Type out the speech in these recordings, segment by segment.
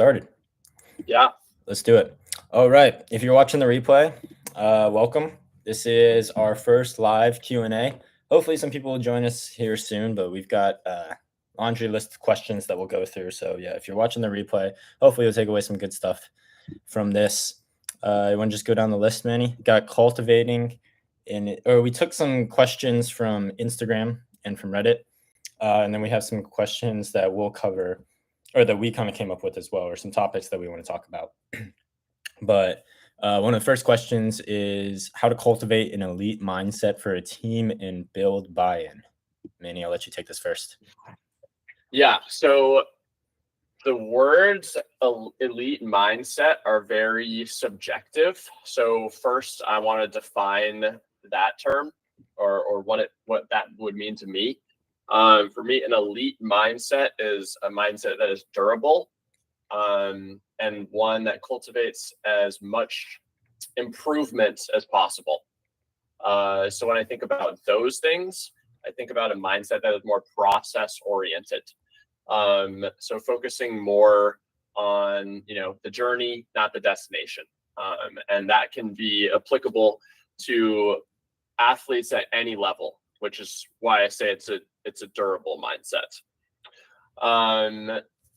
started? Yeah. Let's do it. All right. If you're watching the replay, welcome. This is our first live Q&A. Hopefully some people will join us here soon, but we've got a laundry list of questions that we'll go through. So yeah, if you're watching the replay, hopefully you'll take away some good stuff from this. You want to just go down the list, Manny? Got cultivating we took some questions from Instagram and from Reddit. And then we have some questions that we'll cover or that we kind of came up with as well, or some topics that we want to talk about. But one of the first questions is how to cultivate an elite mindset for a team and build buy-in. Manny, I'll let you take this first. Yeah. So the words elite mindset are very subjective. So first, I want to define that term or what that would mean to me. For me, an elite mindset is a mindset that is durable and one that cultivates as much improvement as possible. So when I think about those things, I think about a mindset that is more process oriented. So focusing more on, the journey, not the destination. And that can be applicable to athletes at any level, which is why I say it's a durable mindset.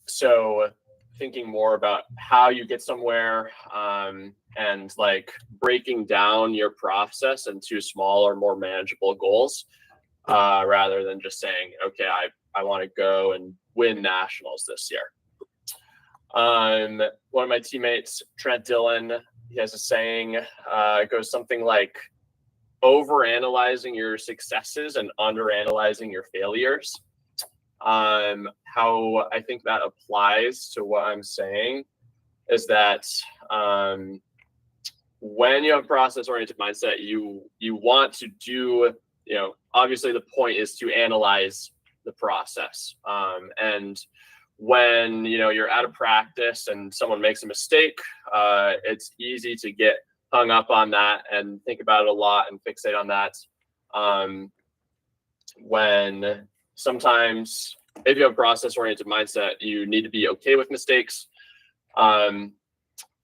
So thinking more about how you get somewhere, and like breaking down your process into smaller, more manageable goals, rather than just saying, okay, I want to go and win nationals this year. One of my teammates, Trent Dillon, he has a saying, it goes something like, overanalyzing your successes and underanalyzing your failures. How I think that applies to what I'm saying is that when you have a process-oriented mindset, you want to do, obviously the point is to analyze the process. And when, you're out of practice and someone makes a mistake, it's easy to get hung up on that and think about it a lot and fixate on that. When sometimes if you have a process-oriented mindset, you need to be okay with mistakes. At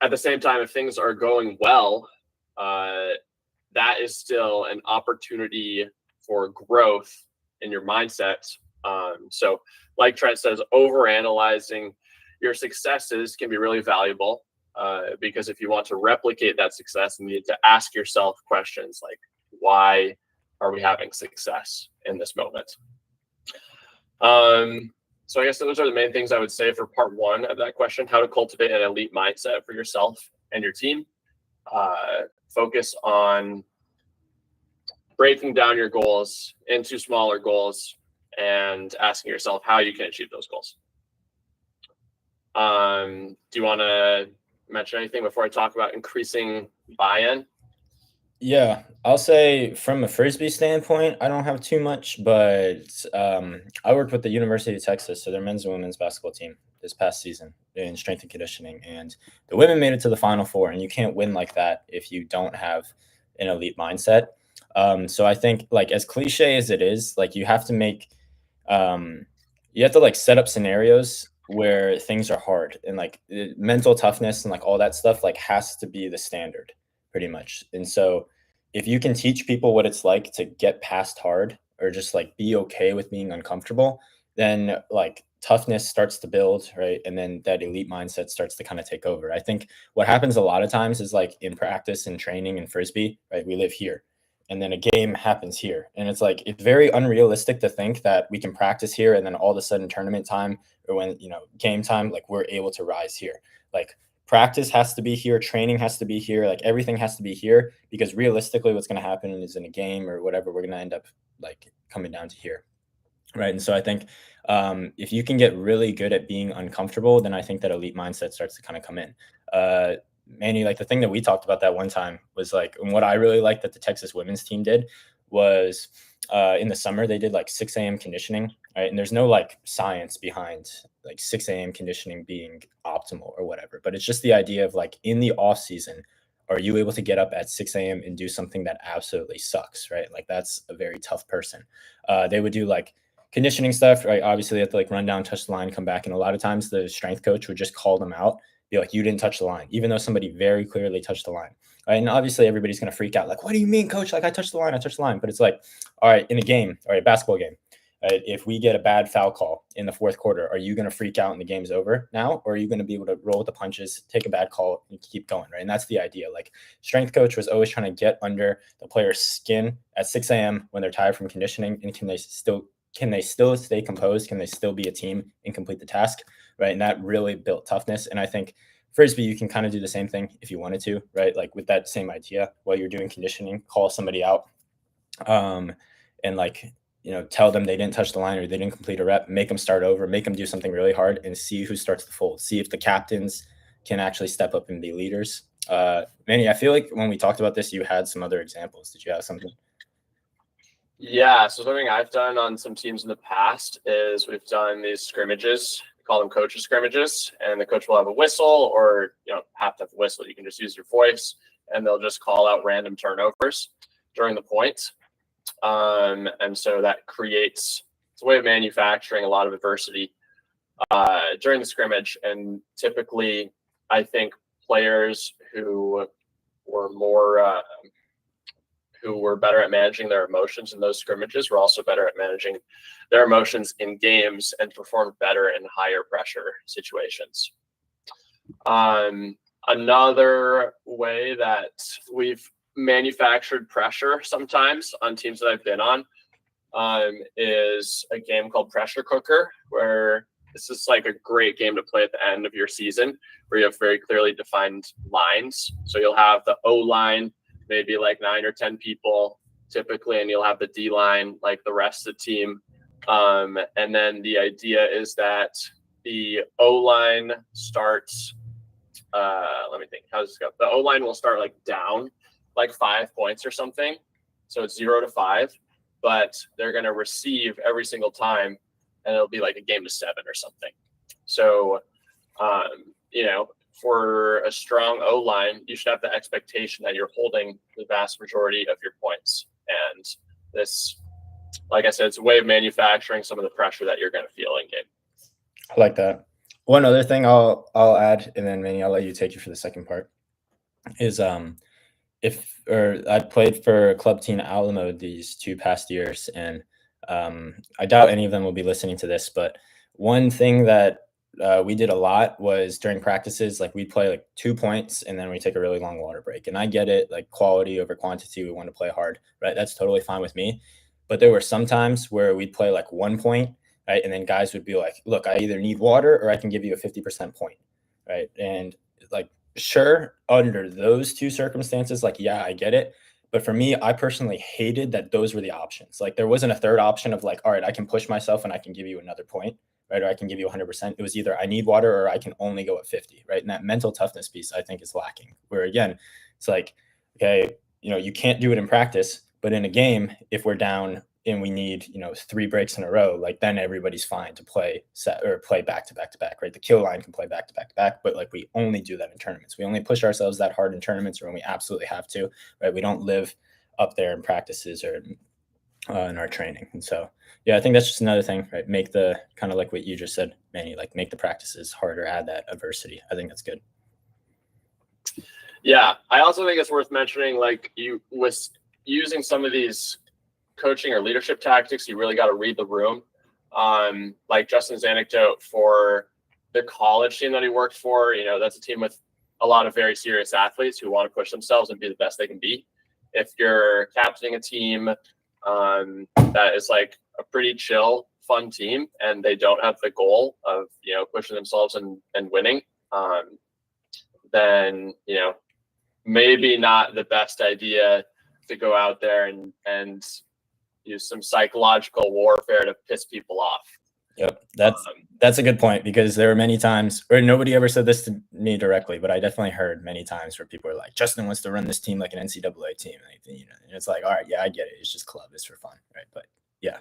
the same time, if things are going well, that is still an opportunity for growth in your mindset. So like Trent says, overanalyzing your successes can be really valuable, because if you want to replicate that success, you need to ask yourself questions like, why are we having success in this moment? So I guess those are the main things I would say for part one of that question, how to cultivate an elite mindset for yourself and your team. Focus on breaking down your goals into smaller goals and asking yourself how you can achieve those goals. Do you want to mention anything before I talk about increasing buy-in? Yeah, I'll say from a Frisbee standpoint, I don't have too much, but I worked with the University of Texas, so their men's and women's basketball team this past season in strength and conditioning, and the women made it to the Final Four, and you can't win like that if you don't have an elite mindset. So I think, like, as cliche as it is, like, you have to make, you have to like set up scenarios where things are hard, and like mental toughness and like all that stuff like has to be the standard pretty much. And so if you can teach people what it's like to get past hard or just like be okay with being uncomfortable, then like toughness starts to build, right? And then that elite mindset starts to kind of take over. I think what happens a lot of times is like in practice and training and Frisbee, right? We live here. And then a game happens here. And it's like, it's very unrealistic to think that we can practice here and then all of a sudden tournament time or when, game time, like we're able to rise here. Like practice has to be here, training has to be here, like everything has to be here, because realistically what's going to happen is in a game or whatever, we're going to end up like coming down to here. Right. And so I think if you can get really good at being uncomfortable, then I think that elite mindset starts to kind of come in. Manny, like the thing that we talked about that one time was like, and what I really liked that the Texas women's team did was in the summer, they did like 6 a.m. conditioning, right? And there's no like science behind like 6 a.m. conditioning being optimal or whatever, but it's just the idea of like in the off season, are you able to get up at 6 a.m. and do something that absolutely sucks, right? Like that's a very tough person. They would do like conditioning stuff, right? Obviously, they have to like run down, touch the line, come back. And a lot of times the strength coach would just call them out, be like, you didn't touch the line, even though somebody very clearly touched the line. Right? And obviously, everybody's going to freak out. Like, what do you mean, coach? Like, I touched the line, I touched the line. But it's like, all right, in a game, all right, basketball game, right? If we get a bad foul call in the fourth quarter, are you going to freak out and the game's over now? Or are you going to be able to roll with the punches, take a bad call, and keep going, right? And that's the idea. Like, strength coach was always trying to get under the player's skin at 6 a.m. when they're tired from conditioning, and can they still stay composed? Can they still be a team and complete the task, right? And that really built toughness. And I think Frisbee, you can kind of do the same thing if you wanted to, right? Like with that same idea, while you're doing conditioning, call somebody out, and like, tell them they didn't touch the line or they didn't complete a rep, make them start over, make them do something really hard, and see who starts to fold. See if the captains can actually step up and be leaders. Manny, I feel like when we talked about this, you had some other examples. Did you have something? Yeah, so something I've done on some teams in the past is we've done these scrimmages. We call them coaches scrimmages, and the coach will have a whistle, or you don't have to have a whistle. You can just use your voice, and they'll just call out random turnovers during the point. And so that creates, it's a way of manufacturing a lot of adversity during the scrimmage. And typically, I think players who were better at managing their emotions in those scrimmages were also better at managing their emotions in games and performed better in higher pressure situations. Another way that we've manufactured pressure sometimes on teams that I've been on is a game called Pressure Cooker, where this is like a great game to play at the end of your season, where you have very clearly defined lines. So you'll have the O line, maybe like 9 or 10 people typically, and you'll have the D line, like the rest of the team. And then the idea is that the O line starts, let me think, how does this go? The O line will start like down like 5 points or something. So it's 0 to 5, but they're going to receive every single time, and it'll be like a game to 7 or something. So, for a strong O line, you should have the expectation that you're holding the vast majority of your points. And this, like I said, it's a way of manufacturing some of the pressure that you're going to feel in game. I like that. One other thing I'll add, and then Manny, I'll let you take you for the second part, is I played for Club Team Alamo these 2 past years, and I doubt any of them will be listening to this, but one thing that we did a lot was during practices, like we'd play like 2 points and then we take a really long water break. And I get it, like quality over quantity, we want to play hard, right? That's totally fine with me. But there were some times where we'd play like 1 point, right? And then guys would be like, look, I either need water or I can give you a 50% point, right? And like, sure, under those 2 circumstances, like, yeah, I get it. But for me, I personally hated that those were the options. Like there wasn't a third option of like, all right, I can push myself and I can give you another point, right? Or I can give you 100%. It was either I need water or I can only go at 50, right? And that mental toughness piece, I think, is lacking. Where again, it's like, okay, you can't do it in practice, but in a game, if we're down and we need 3 breaks in a row, like then everybody's fine to play set or play back to back to back, right? The kill line can play back to back to back, but like we only do that in tournaments. We only push ourselves that hard in tournaments or when we absolutely have to, right? We don't live up there in practices or in our training. And so yeah, I think that's just another thing, right? Make the kind of like what you just said, Manny, like make the practices harder, add that adversity. I think that's good. Yeah, I also think it's worth mentioning, like you with using some of these coaching or leadership tactics, you really got to read the room. Like Justin's anecdote for the college team that he worked for, that's a team with a lot of very serious athletes who want to push themselves and be the best they can be. If you're captaining a team that is like a pretty chill, fun team, and they don't have the goal of pushing themselves and winning, then maybe not the best idea to go out there and use some psychological warfare to piss people off. Yep, that's a good point, because there were many times, or nobody ever said this to me directly, but I definitely heard many times where people are like, Justin wants to run this team like an NCAA team, and it's like, all right, yeah, I get it. It's just club, it's for fun, right? But yeah.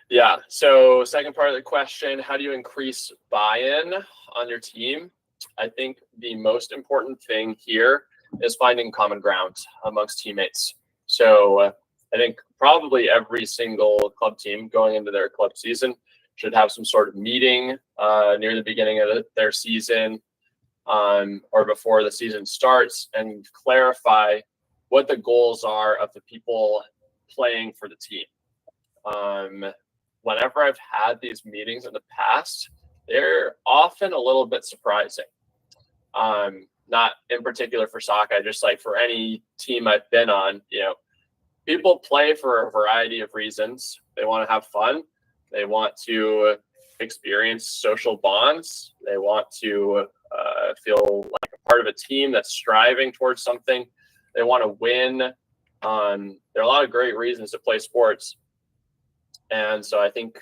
Yeah. So second part of the question, how do you increase buy-in on your team? I think the most important thing here is finding common ground amongst teammates. So I think probably every single club team going into their club season should have some sort of meeting near the beginning of their season or before the season starts and clarify what the goals are of the people playing for the team. Whenever I've had these meetings in the past, they're often a little bit surprising. Not in particular for Sockeye, just like for any team I've been on, people play for a variety of reasons. They want to have fun. They want to experience social bonds. They want to feel like a part of a team that's striving towards something. They want to win. There are a lot of great reasons to play sports. And so I think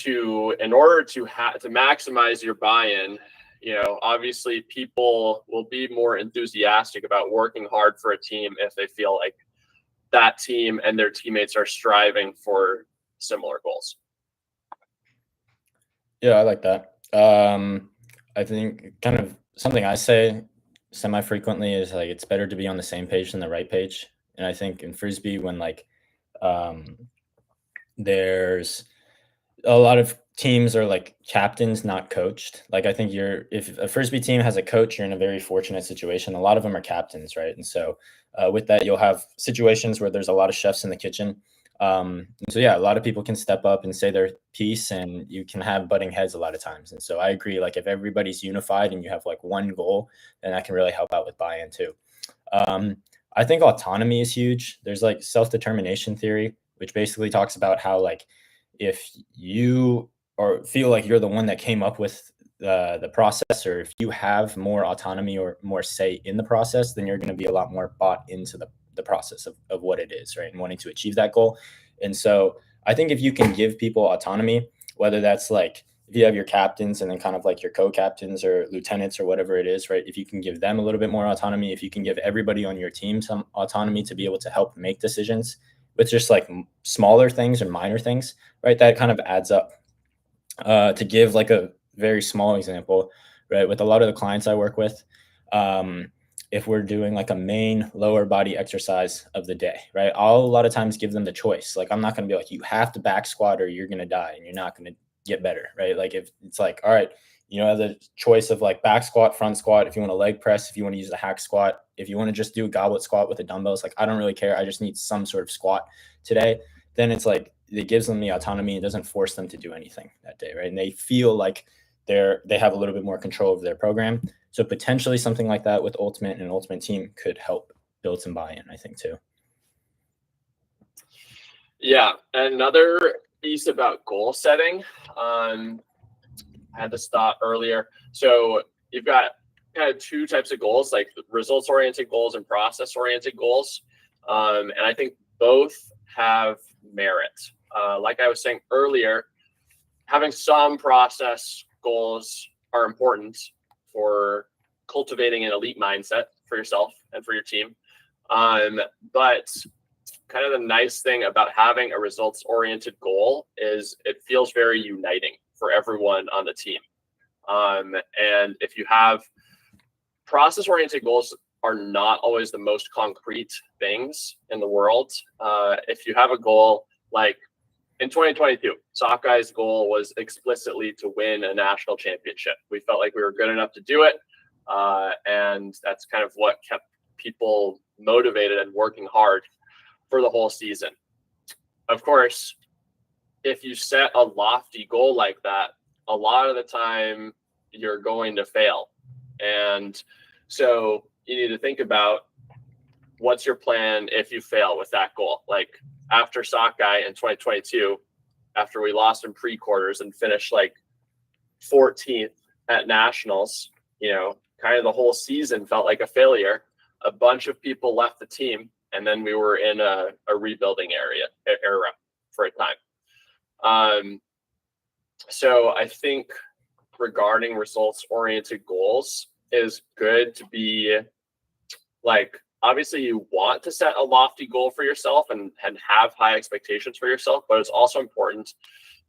in order to maximize your buy-in, obviously people will be more enthusiastic about working hard for a team if they feel like that team and their teammates are striving for similar goals. Yeah, I like that. I think kind of something I say semi-frequently is like it's better to be on the same page than the right page. And I think in Frisbee, when there's a lot of teams are like captains, not coached. Like I think if a Frisbee team has a coach, you're in a very fortunate situation. A lot of them are captains, right? And so with that, you'll have situations where there's a lot of chefs in the kitchen. So yeah, a lot of people can step up and say their piece, and you can have butting heads a lot of times. And so I agree. Like if everybody's unified and you have like one goal, then that can really help out with buy-in too. I think autonomy is huge. There's like self-determination theory, which basically talks about how like if you or feel like you're the one that came up with the process, or if you have more autonomy or more say in the process, then you're going to be a lot more bought into the process of what it is, right? And wanting to achieve that goal. And so I think if you can give people autonomy, whether that's like if you have your captains and then kind of like your co-captains or lieutenants or whatever it is, right? If you can give them a little bit more autonomy, if you can give everybody on your team some autonomy to be able to help make decisions with just like smaller things or minor things, right? That kind of adds up. To give like a very small example, right? With a lot of the clients I work with, if we're doing like a main lower body exercise of the day, right? I'll a lot of times give them the choice. Like I'm not going to be like, you have to back squat or you're going to die and you're not going to get better, right? Like if it's like, all right, the choice of like back squat, front squat, if you want to leg press, if you want to use the hack squat, if you want to just do a goblet squat with the dumbbells, like I don't really care. I just need some sort of squat today. Then it's like, it gives them the autonomy and doesn't force them to do anything that day, right? And they feel like they have a little bit more control over their program. So potentially something like that with Ultimate and an Ultimate team could help build some buy-in, I think, too. Yeah, another piece about goal setting. I had this thought earlier. So you've got kind of two types of goals, like results-oriented goals and process-oriented goals. And I think both have merit. Like I was saying earlier, having some process goals are important for cultivating an elite mindset for yourself and for your team. But kind of the nice thing about having a results-oriented goal is it feels very uniting for everyone on the team. And if you have process-oriented goals are not always the most concrete things in the world. If you have a goal like in 2022, Sockeye's goal was explicitly to win a national championship. We felt like we were good enough to do it. And that's kind of what kept people motivated and working hard for the whole season. Of course, if you set a lofty goal like that, a lot of the time you're going to fail. And so you need to think about what's your plan if you fail with that goal. Like after Sockeye in 2022, after we lost in pre-quarters and finished like 14th at nationals, kind of the whole season felt like a failure. A bunch of people left the team, and then we were in a rebuilding era for a time. So I think regarding results-oriented goals is good to be like, obviously you want to set a lofty goal for yourself and have high expectations for yourself, but it's also important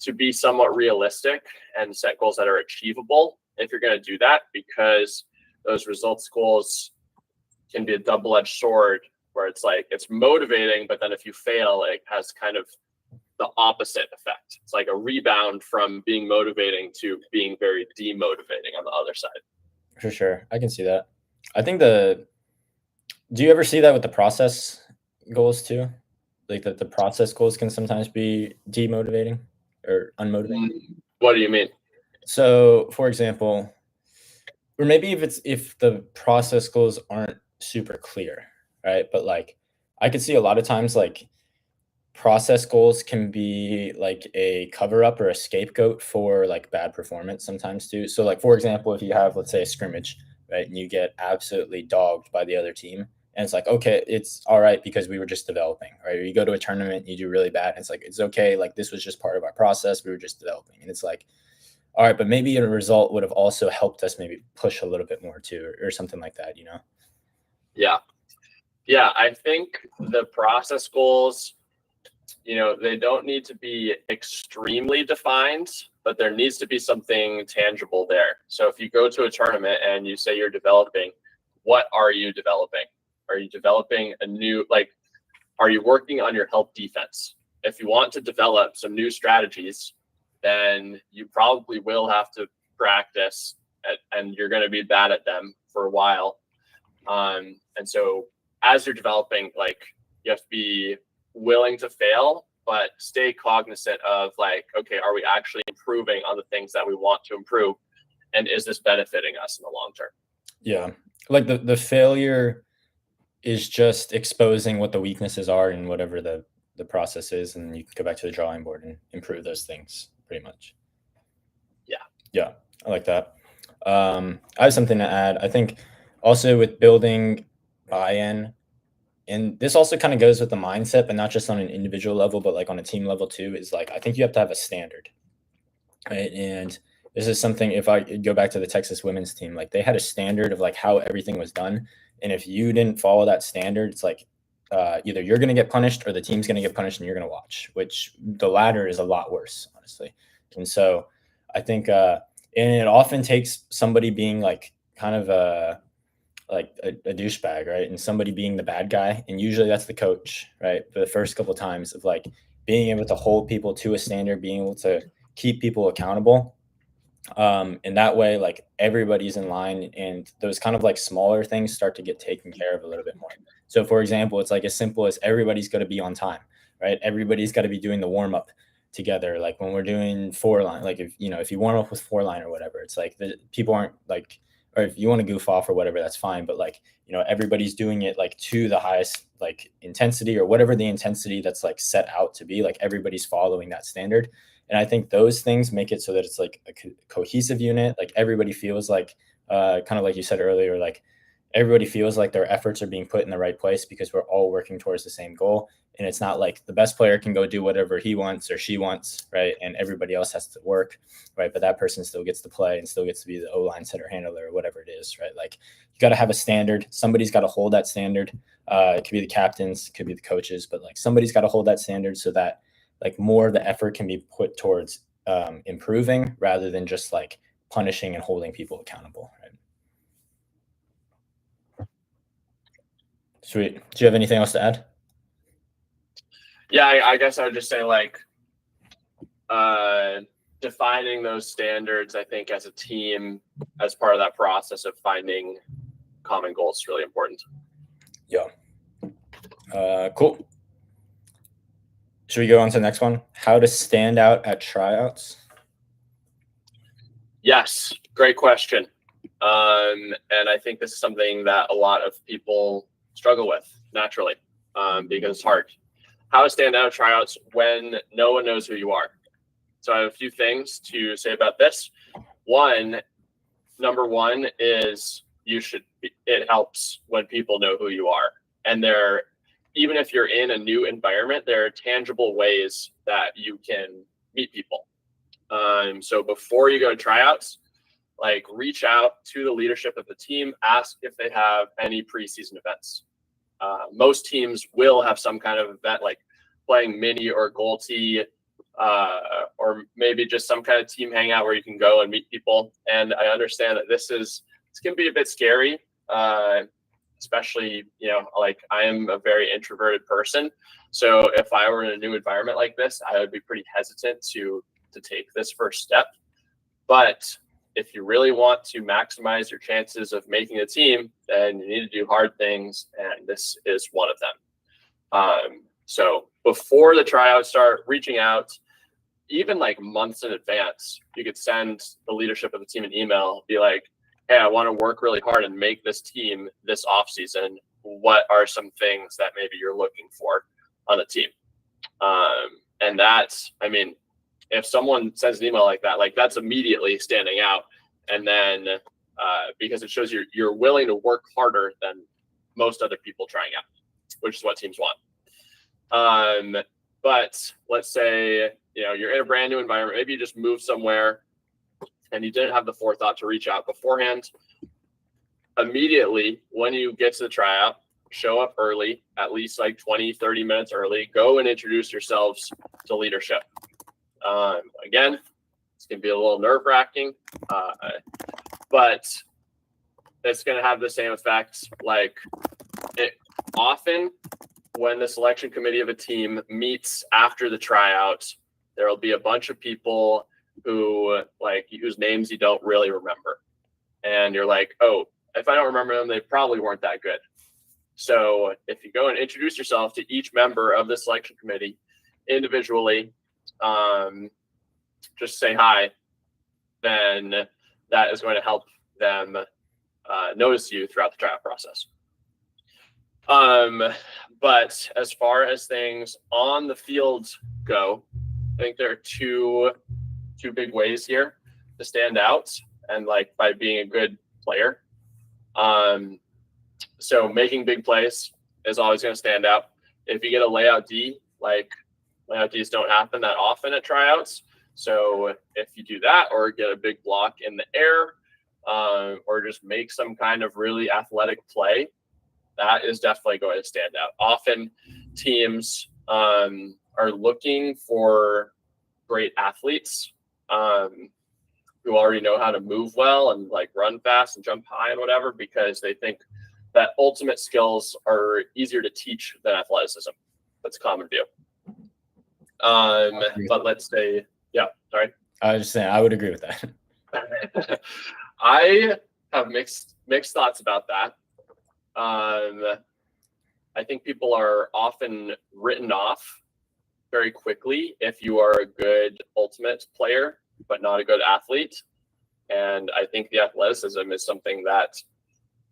to be somewhat realistic and set goals that are achievable if you're going to do that, because those results goals can be a double-edged sword where it's like it's motivating, but then if you fail, it has kind of the opposite effect. It's like a rebound from being motivating to being very demotivating on the other side. For sure. I can see that. I think do you ever see that with the process goals too? Like that the process goals can sometimes be demotivating or unmotivating. What do you mean? So, for example, or maybe if the process goals aren't super clear, right? But like I could see a lot of times like process goals can be like a cover up or a scapegoat for like bad performance sometimes too. So like for example, if you have let's say a scrimmage, right, and you get absolutely dogged by the other team, and it's like okay, it's all right because we were just developing, right? Or you go to a tournament, you do really bad, and it's like it's okay, like this was just part of our process, we were just developing, and it's like all right, but maybe a result would have also helped us maybe push a little bit more too, or something like that, you know? Yeah. I think the process goals, they don't need to be extremely defined, but there needs to be something tangible there. So if you go to a tournament and you say you're developing, what are you developing? Are you developing are you working on your help defense? If you want to develop some new strategies, then you probably will have to practice and you're going to be bad at them for a while. And so as you're developing, like you have to be willing to fail, but stay cognizant of like, okay, are we actually improving on the things that we want to improve? And is this benefiting us in the long term? Yeah. Like the failure is just exposing what the weaknesses are in whatever the process is, and you can go back to the drawing board and improve those things pretty much. Yeah, I like that. I have something to add. I think also with building buy-in, and this also kind of goes with the mindset, but not just on an individual level, but like on a team level too, is like I think you have to have a standard, right? And this is something if I go back to the Texas women's team, like they had a standard of like how everything was done. And if you didn't follow that standard, it's like either you're going to get punished or the team's going to get punished and you're going to watch, which the latter is a lot worse, honestly. And so I think, and it often takes somebody being like kind of a douchebag, right? And somebody being the bad guy. And usually that's the coach, right? For the first couple of times of like being able to hold people to a standard, being able to keep people accountable. And that way, like everybody's in line and those kind of like smaller things start to get taken care of a little bit more. So for example, it's like as simple as everybody's got to be on time, right? Everybody's got to be doing the warm up together. Like when we're doing four line, like if you warm up with four line or whatever, it's like the people aren't like, or if you want to goof off or whatever, that's fine. But like, everybody's doing it like to the highest like intensity or whatever the intensity that's like set out to be, like everybody's following that standard. And I think those things make it so that it's like a cohesive unit. Like everybody feels like, kind of like you said earlier, like everybody feels like their efforts are being put in the right place because we're all working towards the same goal. And it's not like the best player can go do whatever he wants or she wants, right? And everybody else has to work, right? But that person still gets to play and still gets to be the O-line center handler or whatever it is, right? Like you got to have a standard. Somebody's got to hold that standard. It could be the captains, it could be the coaches, but like somebody's got to hold that standard so that like more of the effort can be put towards improving rather than just like punishing and holding people accountable. Right? Sweet. Do you have anything else to add? Yeah, I guess I would just say like defining those standards, I think as a team, as part of that process of finding common goals is really important. Yeah. Cool. Should we go on to the next one? How to stand out at tryouts? Yes, great question. And I think this is something that a lot of people struggle with naturally because it's hard. How to stand out at tryouts when no one knows who you are. So I have a few things to say about this. Number one is it helps when people know who you are. And even if you're in a new environment, there are tangible ways that you can meet people. So before you go to tryouts, like reach out to the leadership of the team, ask if they have any preseason events. Most teams will have some kind of event like playing mini or goal tee, or maybe just some kind of team hangout where you can go and meet people. And I understand that this can be a bit scary. especially, like I am a very introverted person. So if I were in a new environment like this, I would be pretty hesitant to take this first step. But if you really want to maximize your chances of making a team, then you need to do hard things, and this is one of them. So before the tryouts start, reaching out, even like months in advance, you could send the leadership of the team an email, be like, hey, I want to work really hard and make this team this off season. What are some things that maybe you're looking for on the team? And that's, I mean, if someone sends an email like that, like that's immediately standing out. And then because it shows you're willing to work harder than most other people trying out, which is what teams want. But let's say, you're in a brand new environment. Maybe you just moved somewhere and you didn't have the forethought to reach out beforehand. Immediately, when you get to the tryout, show up early, at least like 20, 30 minutes early. Go and introduce yourselves to leadership. Again, it's going to be a little nerve-wracking, but it's going to have the same effects. Like often when the selection committee of a team meets after the tryout, there will be a bunch of people whose names you don't really remember. And you're like, oh, if I don't remember them, they probably weren't that good. So if you go and introduce yourself to each member of the selection committee individually, just say hi, then that is going to help them notice you throughout the tryout process. But as far as things on the field go, I think there are two big ways here to stand out, and like by being a good player. So making big plays is always going to stand out. If you get a layout D, like layout Ds don't happen that often at tryouts. So if you do that, or get a big block in the air, or just make some kind of really athletic play, that is definitely going to stand out. Often teams are looking for great athletes who already know how to move well and like run fast and jump high and whatever, because they think that ultimate skills are easier to teach than athleticism. That's a common view. But let's say, yeah, sorry. I was just saying, I would agree with that. I have mixed thoughts about that. I think people are often written off very quickly if you are a good ultimate player, but not a good athlete. And I think the athleticism is something that,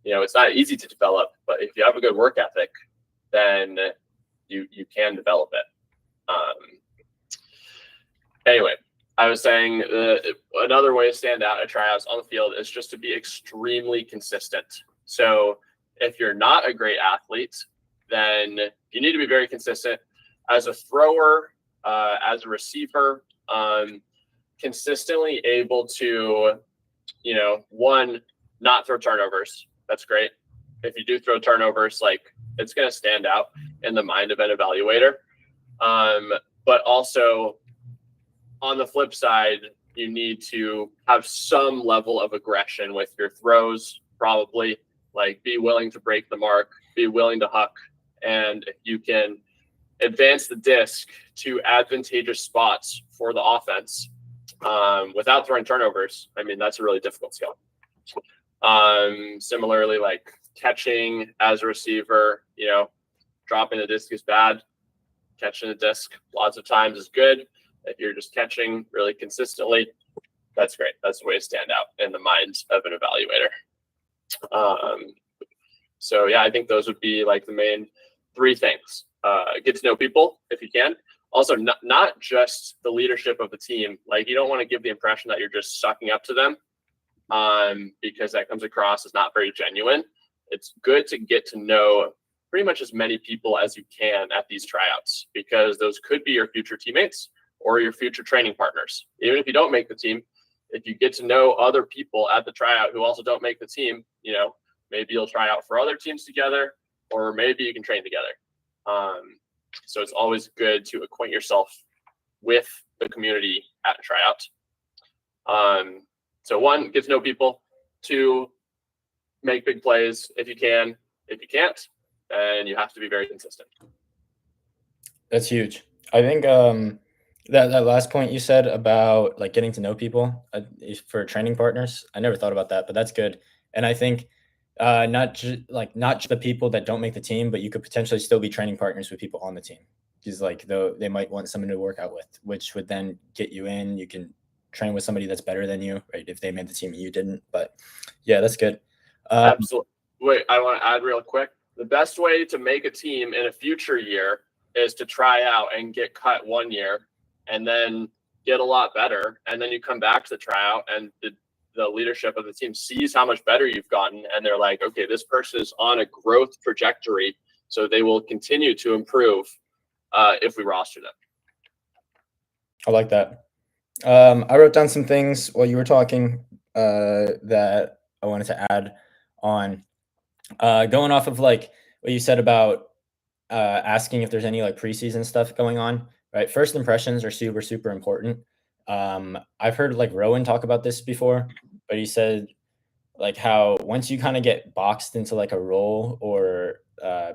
it's not easy to develop, but if you have a good work ethic, then you can develop it. Anyway, I was saying another way to stand out at tryouts on the field is just to be extremely consistent. So if you're not a great athlete, then you need to be very consistent as a thrower, as a receiver, consistently able to, one, not throw turnovers. That's great. If you do throw turnovers, like it's going to stand out in the mind of an evaluator. But also on the flip side, you need to have some level of aggression with your throws, probably. Like be willing to break the mark, be willing to huck. And if you can advance the disc to advantageous spots for the offense without throwing turnovers, I mean, that's a really difficult skill. Similarly, like catching as a receiver, dropping the disc is bad. Catching the disc lots of times is good. If you're just catching really consistently, that's great. That's the way to stand out in the mind of an evaluator. So yeah, I think those would be like the main three things. Get to know people if you can. Also, not just the leadership of the team. Like you don't want to give the impression that you're just sucking up to them, because that comes across as not very genuine. It's good to get to know pretty much as many people as you can at these tryouts, because those could be your future teammates or your future training partners. Even if you don't make the team, if you get to know other people at the tryout who also don't make the team, maybe you'll try out for other teams together, or maybe you can train together. So it's always good to acquaint yourself with the community at a tryout. So one, get to know people. Two, make big plays if you can. If you can't, then you have to be very consistent. That's huge. I think that last point you said about like getting to know people for training partners, I never thought about that, but that's good. And I think not just the people that don't make the team, but you could potentially still be training partners with people on the team. Because like though they might want someone to work out with, which would then get you in. You can train with somebody that's better than you, right? If they made the team and you didn't. But yeah, that's good. Absolutely. Wait, I want to add real quick. The best way to make a team in a future year is to try out and get cut 1 year and then get a lot better. And then you come back to the tryout and the leadership of the team sees how much better you've gotten. And they're like, okay, this person is on a growth trajectory. So they will continue to improve if we roster them. I like that. I wrote down some things while you were talking that I wanted to add on. Going off of like what you said about asking if there's any like preseason stuff going on, right? First impressions are super, super important. I've heard like Rowan talk about this before, but he said like how once you kind of get boxed into like a role or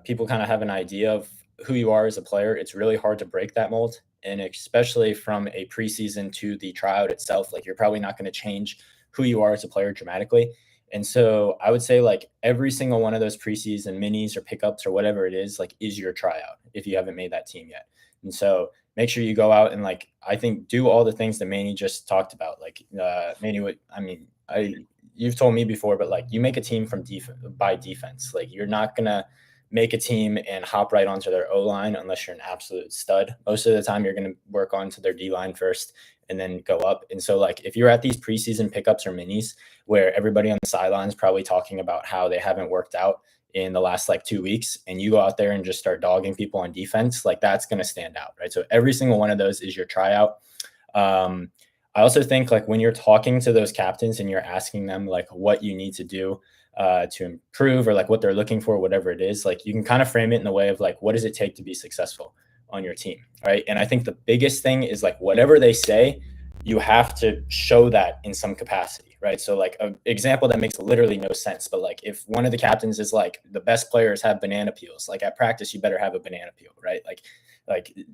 people kind of have an idea of who you are as a player, it's really hard to break that mold. And especially from a preseason to the tryout itself, like you're probably not going to change who you are as a player dramatically. And so I would say like every single one of those preseason minis or pickups or whatever it is, like is your tryout if you haven't made that team yet. And so make sure you go out and like I think do all the things that Manny just talked about. Like Manny would, I mean, you've told me before, but like you make a team from by defense. Like you're not gonna make a team and hop right onto their O line unless you're an absolute stud. Most of the time, you're gonna work onto their D line first and then go up. And so, like if you're at these preseason pickups or minis where everybody on the sidelines probably talking about how they haven't worked out in the last like 2 weeks, and you go out there and just start dogging people on defense, like that's gonna stand out, right? So every single one of those is your tryout. I also think like when you're talking to those captains and you're asking them like what you need to do to improve or like what they're looking for, whatever it is, like you can kind of frame it in the way of like, what does it take to be successful on your team? Right. And I think the biggest thing is like whatever they say, you have to show that in some capacity. Right. So like an example that makes literally no sense, but like if one of the captains is like the best players have banana peels, like at practice, you better have a banana peel. Right. Like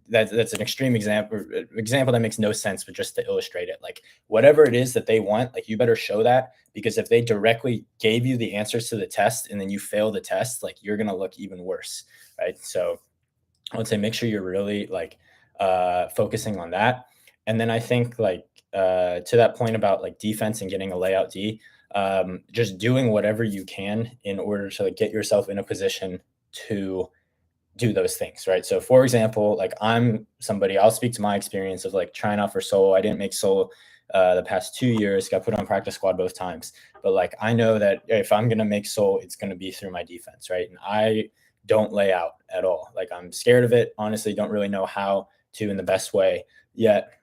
that's an extreme example that makes no sense, but just to illustrate it, like whatever it is that they want, like you better show that, because if they directly gave you the answers to the test and then you fail the test, like you're gonna look even worse, right? So I would say make sure you're really like focusing on that. And then I think like to that point about like defense and getting a layout D, just doing whatever you can in order to like, get yourself in a position to do those things, right? So for example, like I'll speak to my experience of like trying out for solo. I didn't make solo the past 2 years, got put on practice squad both times. But like I know that if I'm gonna make solo, it's gonna be through my defense, right? And I don't lay out at all. Like I'm scared of it. Honestly, don't really know how to in the best way yet.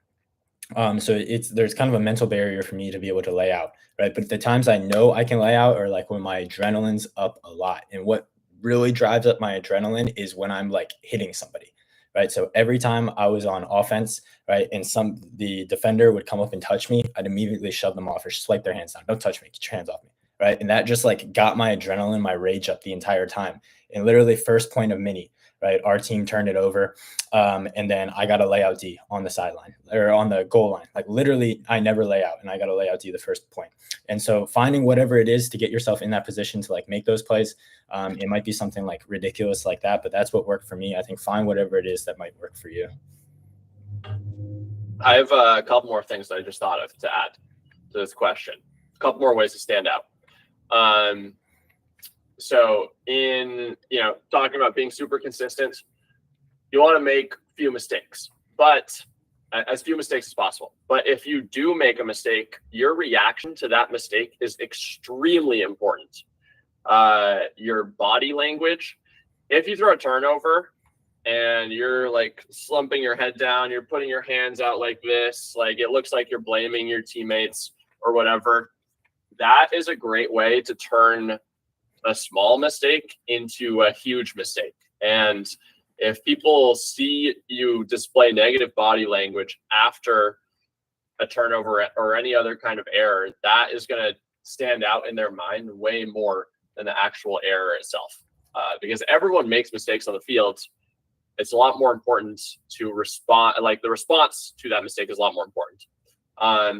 So there's kind of a mental barrier for me to be able to lay out, right? But the times I know I can lay out are like when my adrenaline's up a lot. And what really drives up my adrenaline is when I'm like hitting somebody, right? So every time I was on offense, right, and the defender would come up and touch me, I'd immediately shove them off or swipe their hands down. Don't touch me, get your hands off me, right? And that just like got my adrenaline, my rage up the entire time. And literally first point of mini, right, our team turned it over. And then I got a layout D on the sideline or on the goal line. Like literally, I never lay out, and I got a layout D the first point. And so finding whatever it is to get yourself in that position to like make those plays, it might be something like ridiculous like that, but that's what worked for me. I think find whatever it is that might work for you. I have a couple more things that I just thought of to add to this question. A couple more ways to stand out. So in, talking about being super consistent, you want to make few mistakes, but as few mistakes as possible. But if you do make a mistake, your reaction to that mistake is extremely important. Your body language, if you throw a turnover and you're like slumping your head down, you're putting your hands out like this, like it looks like you're blaming your teammates or whatever, that is a great way to turn a small mistake into a huge mistake. And if people see you display negative body language after a turnover or any other kind of error, that is going to stand out in their mind way more than the actual error itself. because everyone makes mistakes on the field. It's a lot more important to respond. Like the response to that mistake is a lot more important.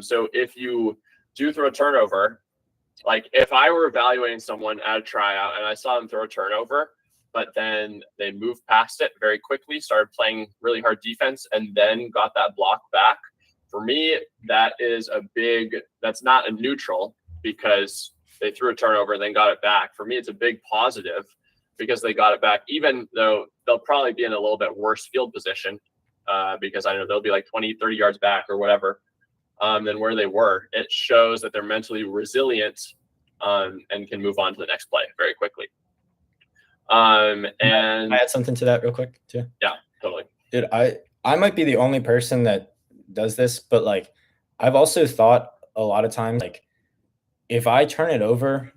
So if you do throw a turnover, like if I were evaluating someone at a tryout and I saw them throw a turnover, but then they moved past it very quickly, started playing really hard defense, and then got that block back, for me, that is that's not a neutral because they threw a turnover and then got it back. For me, it's a big positive because they got it back, even though they'll probably be in a little bit worse field position because I know they'll be like 20, 30 yards back or whatever than where they were. It shows that they're mentally resilient and can move on to the next play very quickly. And can I add something to that real quick too? Yeah, totally. Dude, I might be the only person that does this, but like I've also thought a lot of times, like if I turn it over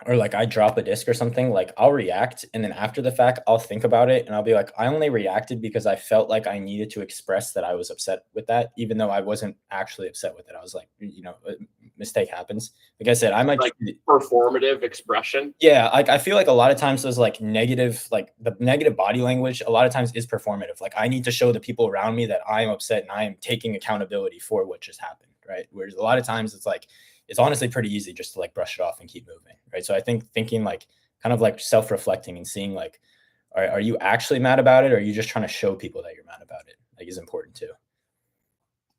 or like I drop a disc or something, like I'll react. And then after the fact, I'll think about it and I'll be like, I only reacted because I felt like I needed to express that I was upset with that, even though I wasn't actually upset with it. I was like, a mistake happens. Like I said, I might like performative expression. Yeah. Like I feel like a lot of times those like negative, like the negative body language, a lot of times is performative. Like I need to show the people around me that I am upset and I am taking accountability for what just happened. Right. Whereas a lot of times it's like, it's honestly pretty easy just to like brush it off and keep moving. Right. So I think thinking like kind of like self-reflecting and seeing like, are you actually mad about it? Or are you just trying to show people that you're mad about it? Like is important too.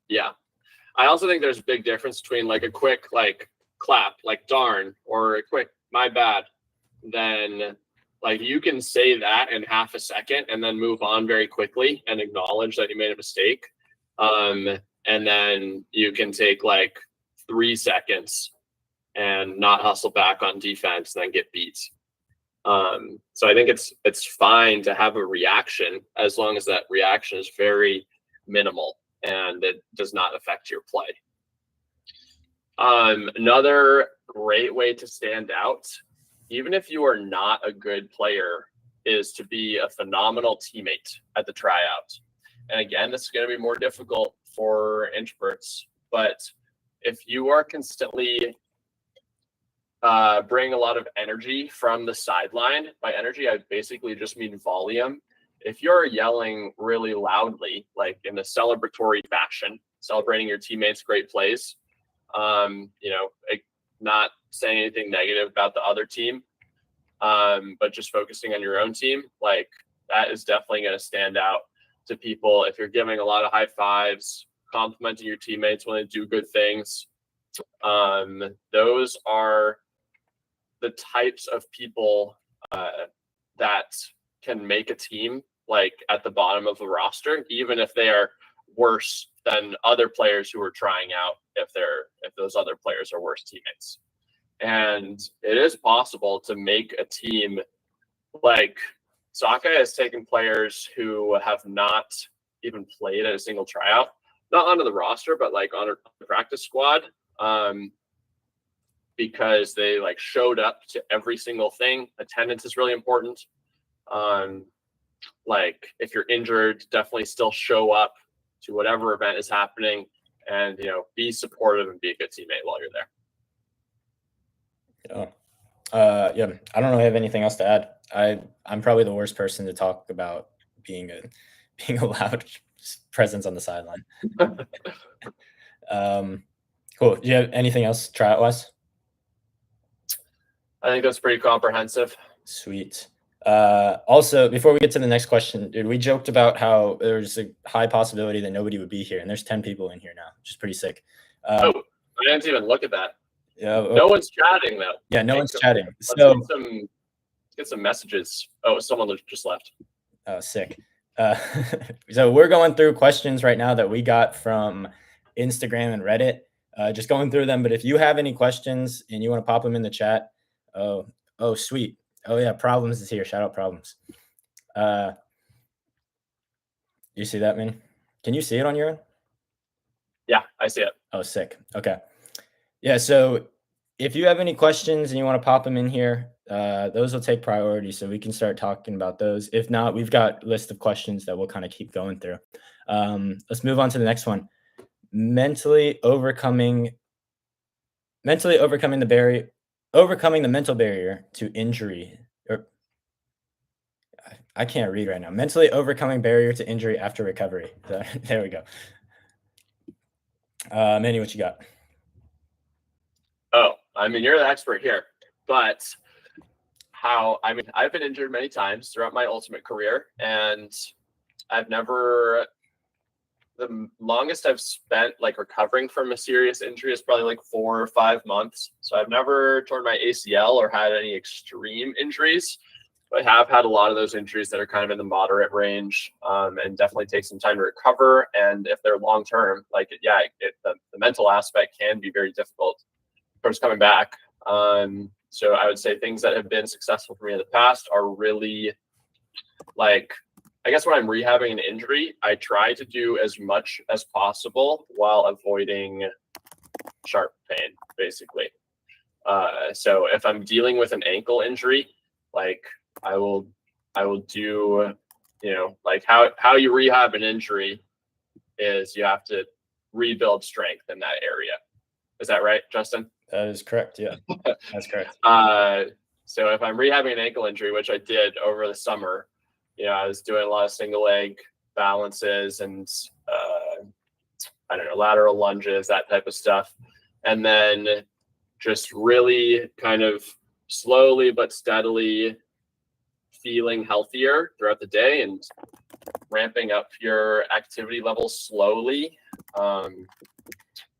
Yeah. I also think there's a big difference between like a quick like clap, like darn, or a quick my bad. Then like you can say that in half a second and then move on very quickly and acknowledge that you made a mistake. And then you can take like 3 seconds and not hustle back on defense and then get beat. So I think it's fine to have a reaction as long as that reaction is very minimal and it does not affect your play. Another great way to stand out, even if you are not a good player, is to be a phenomenal teammate at the tryout. And again, this is going to be more difficult for introverts, but if you are constantly bring a lot of energy from the sideline, by energy, I basically just mean volume. If you're yelling really loudly, like in a celebratory fashion, celebrating your teammates' great plays, not saying anything negative about the other team, but just focusing on your own team, like that is definitely going to stand out to people. If you're giving a lot of high fives, complimenting your teammates when they do good things, those are the types of people that can make a team like at the bottom of the roster, even if they are worse than other players who are trying out, if those other players are worse teammates. And it is possible to make a team. Like Sockeye has taken players who have not even played at a single tryout, not onto the roster, but like on a practice squad, because they like showed up to every single thing. Attendance is really important. Like if you're injured, definitely still show up to whatever event is happening and, be supportive and be a good teammate while you're there. Yeah, I don't really have anything else to add. I'm probably the worst person to talk about being a loud presence on the sideline. Cool. Do you have anything else tryout wise? I think that's pretty comprehensive. Sweet. Also, before we get to the next question, dude, we joked about how there's a high possibility that nobody would be here, and there's 10 people in here now, which is pretty sick. I didn't even look at that. Yeah. No one's chatting though. Yeah, no one's chatting. Let's get some messages. Oh, someone just left. Oh, sick. So we're going through questions right now that we got from Instagram and Reddit. Just going through them. But if you have any questions and you want to pop them in the chat, oh, sweet. Oh yeah, Problems is here. Shout out Problems. You see that, Manny? Can you see it on your end? Yeah, I see it. Oh, sick. Okay. Yeah, so if you have any questions and you want to pop them in here, those will take priority so we can start talking about those. If not, we've got a list of questions that we'll kind of keep going through. Let's move on to the next one. Overcoming the mental barrier to injury. I can't read right now. Mentally overcoming barrier to injury after recovery. So, there we go. Manny, what you got? Oh, I mean, you're the expert here, but I've been injured many times throughout my ultimate career, and the longest I've spent like recovering from a serious injury is probably like 4 or 5 months. So I've never torn my ACL or had any extreme injuries, but I have had a lot of those injuries that are kind of in the moderate range, and definitely take some time to recover. And if they're long term, the mental aspect can be very difficult towards coming back. So I would say things that have been successful for me in the past are really like, I guess when I'm rehabbing an injury, I try to do as much as possible while avoiding sharp pain, basically. So if I'm dealing with an ankle injury, like I will do, like how you rehab an injury is you have to rebuild strength in that area. Is that right, Justin? That is correct. Yeah, that's correct. So if I'm rehabbing an ankle injury, which I did over the summer, I was doing a lot of single leg balances and I don't know, lateral lunges, that type of stuff. And then just really kind of slowly but steadily feeling healthier throughout the day and ramping up your activity levels slowly, I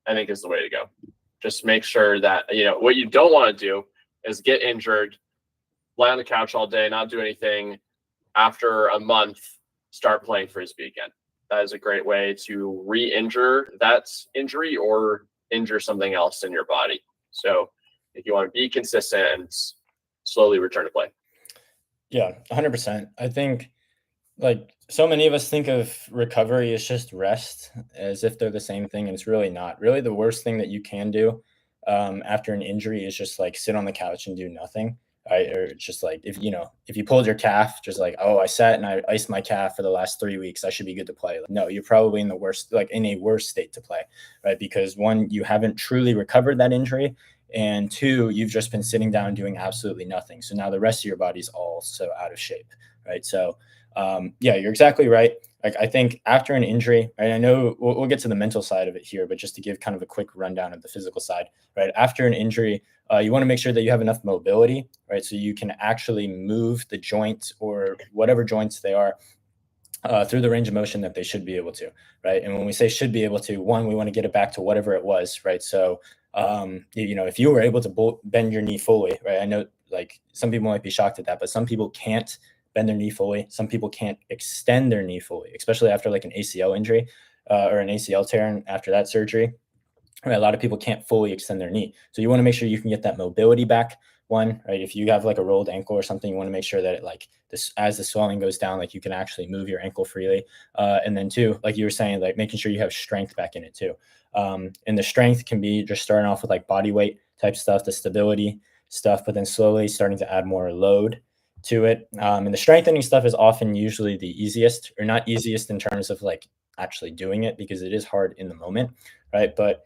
think is the way to go. Just make sure that, what you don't want to do is get injured, lie on the couch all day, not do anything. After a month, start playing Frisbee again. That is a great way to re-injure that injury or injure something else in your body. So if you want to be consistent and slowly return to play. Yeah, 100%. I think like so many of us think of recovery as just rest, as if they're the same thing, and it's really not. Really, the worst thing that you can do after an injury is just like sit on the couch and do nothing. Right? Or it's just like if you pulled your calf, just like, oh, I sat and I iced my calf for the last 3 weeks, I should be good to play. Like, no, you're probably in a worse state to play, right? Because one, you haven't truly recovered that injury, and two, you've just been sitting down doing absolutely nothing. So now the rest of your body's also out of shape, right? So yeah, you're exactly right. Like I think after an injury, right? I know we'll get to the mental side of it here, but just to give kind of a quick rundown of the physical side, right? After an injury, you want to make sure that you have enough mobility, right? So you can actually move the joint or whatever joints they are through the range of motion that they should be able to, right? And when we say should be able to, one, we want to get it back to whatever it was, right? So, if you were able to bend your knee fully, right? I know like some people might be shocked at that, but some people can't bend their knee fully. Some people can't extend their knee fully, especially after like an ACL injury or an ACL tear after that surgery. Right, a lot of people can't fully extend their knee. So you want to make sure you can get that mobility back. One, right? If you have like a rolled ankle or something, you want to make sure that it like this as the swelling goes down, like you can actually move your ankle freely. And then two, like you were saying, like making sure you have strength back in it too. And the strength can be just starting off with like body weight type stuff, the stability stuff, but then slowly starting to add more load to it. And the strengthening stuff is often usually the easiest, or not easiest in terms of like actually doing it because it is hard in the moment, right? But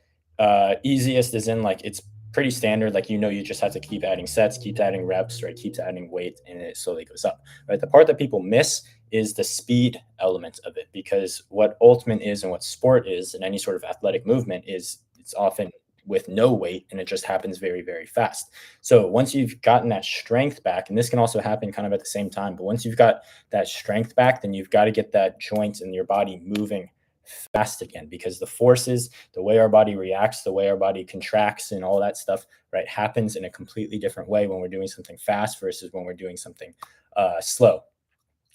easiest is in like it's pretty standard. Like you just have to keep adding sets, keep adding reps, right? Keeps adding weight, and it slowly goes up. Right. The part that people miss is the speed element of it, because what ultimate is and what sport is and any sort of athletic movement is it's often with no weight and it just happens very, very fast. So once you've gotten that strength back, and this can also happen kind of at the same time, but once you've got that strength back, then you've got to get that joint in your body moving fast again, because the forces, the way our body reacts, the way our body contracts and all that stuff, right, happens in a completely different way when we're doing something fast versus when we're doing something slow.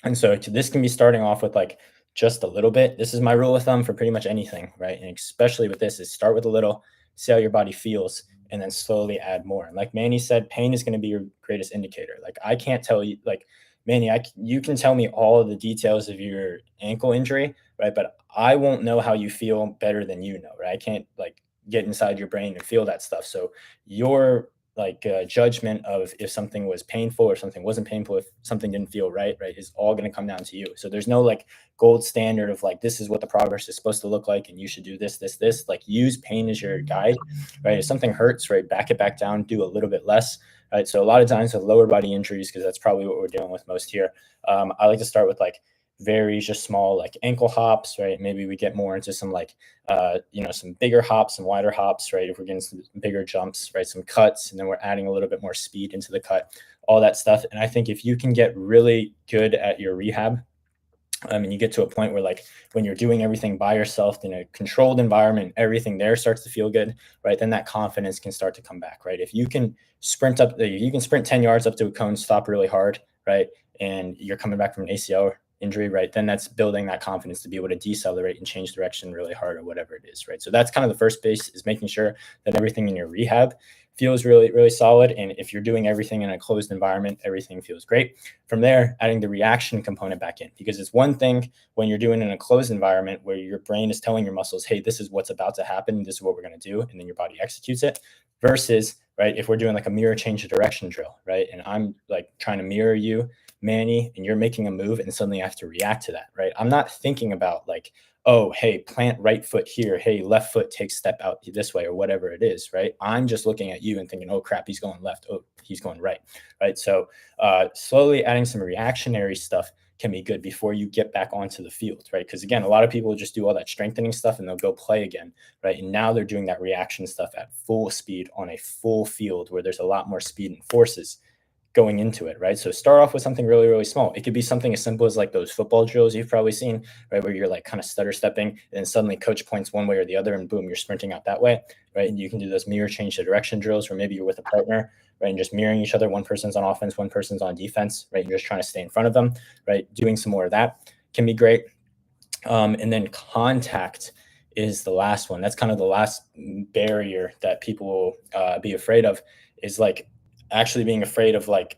And so this can be starting off with like just a little bit. This is my rule of thumb for pretty much anything, right? And especially with this is start with a little, see how your body feels, and then slowly add more. And like Manny said, pain is going to be your greatest indicator. Like I can't tell you, like Manny, you can tell me all of the details of your ankle injury, right? But I won't know how you feel better than you know, right? I can't like get inside your brain and feel that stuff. So your like judgment of if something was painful or something wasn't painful, if something didn't feel right, is all going to come down to you. So there's no like gold standard of like, this is what the progress is supposed to look like. And you should do this, like use pain as your guide, right? If something hurts, right, back it back down, do a little bit less, right? So a lot of times with lower body injuries, because that's probably what we're dealing with most here, I like to start with like very just small like ankle hops, right? Maybe we get more into some like some bigger hops, some wider hops, right? If we're getting some bigger jumps, right? Some cuts, and then we're adding a little bit more speed into the cut, all that stuff. And I think if you can get really good at your rehab, and you get to a point where like when you're doing everything by yourself in a controlled environment, everything there starts to feel good, right? Then that confidence can start to come back, right? If you can you can sprint 10 yards up to a cone, stop really hard, right? And you're coming back from an ACL injury, right? Then that's building that confidence to be able to decelerate and change direction really hard or whatever it is, right? So that's kind of the first base, is making sure that everything in your rehab feels really, really solid. And if you're doing everything in a closed environment, everything feels great. From there, adding the reaction component back in, because it's one thing when you're doing it in a closed environment where your brain is telling your muscles, hey, this is what's about to happen, this is what we're going to do, and then your body executes it, versus, right, if we're doing like a mirror change of direction drill, right, and I'm like trying to mirror you, Manny, and you're making a move and suddenly I have to react to that, right? I'm not thinking about like, oh, hey, plant right foot here, hey, left foot takes step out this way, or whatever it is, right? I'm just looking at you and thinking, oh crap, he's going left, oh, he's going right, right? So slowly adding some reactionary stuff can be good before you get back onto the field, right? Because again, a lot of people just do all that strengthening stuff and they'll go play again, right? And now they're doing that reaction stuff at full speed on a full field where there's a lot more speed and forces going into it, right? So start off with something really, really small. It could be something as simple as like those football drills you've probably seen, right? Where you're like kind of stutter stepping, and then suddenly coach points one way or the other, and boom, you're sprinting out that way, right? And you can do those mirror change the direction drills, where maybe you're with a partner, right? And just mirroring each other. One person's on offense, one person's on defense, right? You're just trying to stay in front of them, right? Doing some more of that can be great. And then contact is the last one. That's kind of the last barrier that people will be afraid of, is like actually being afraid of like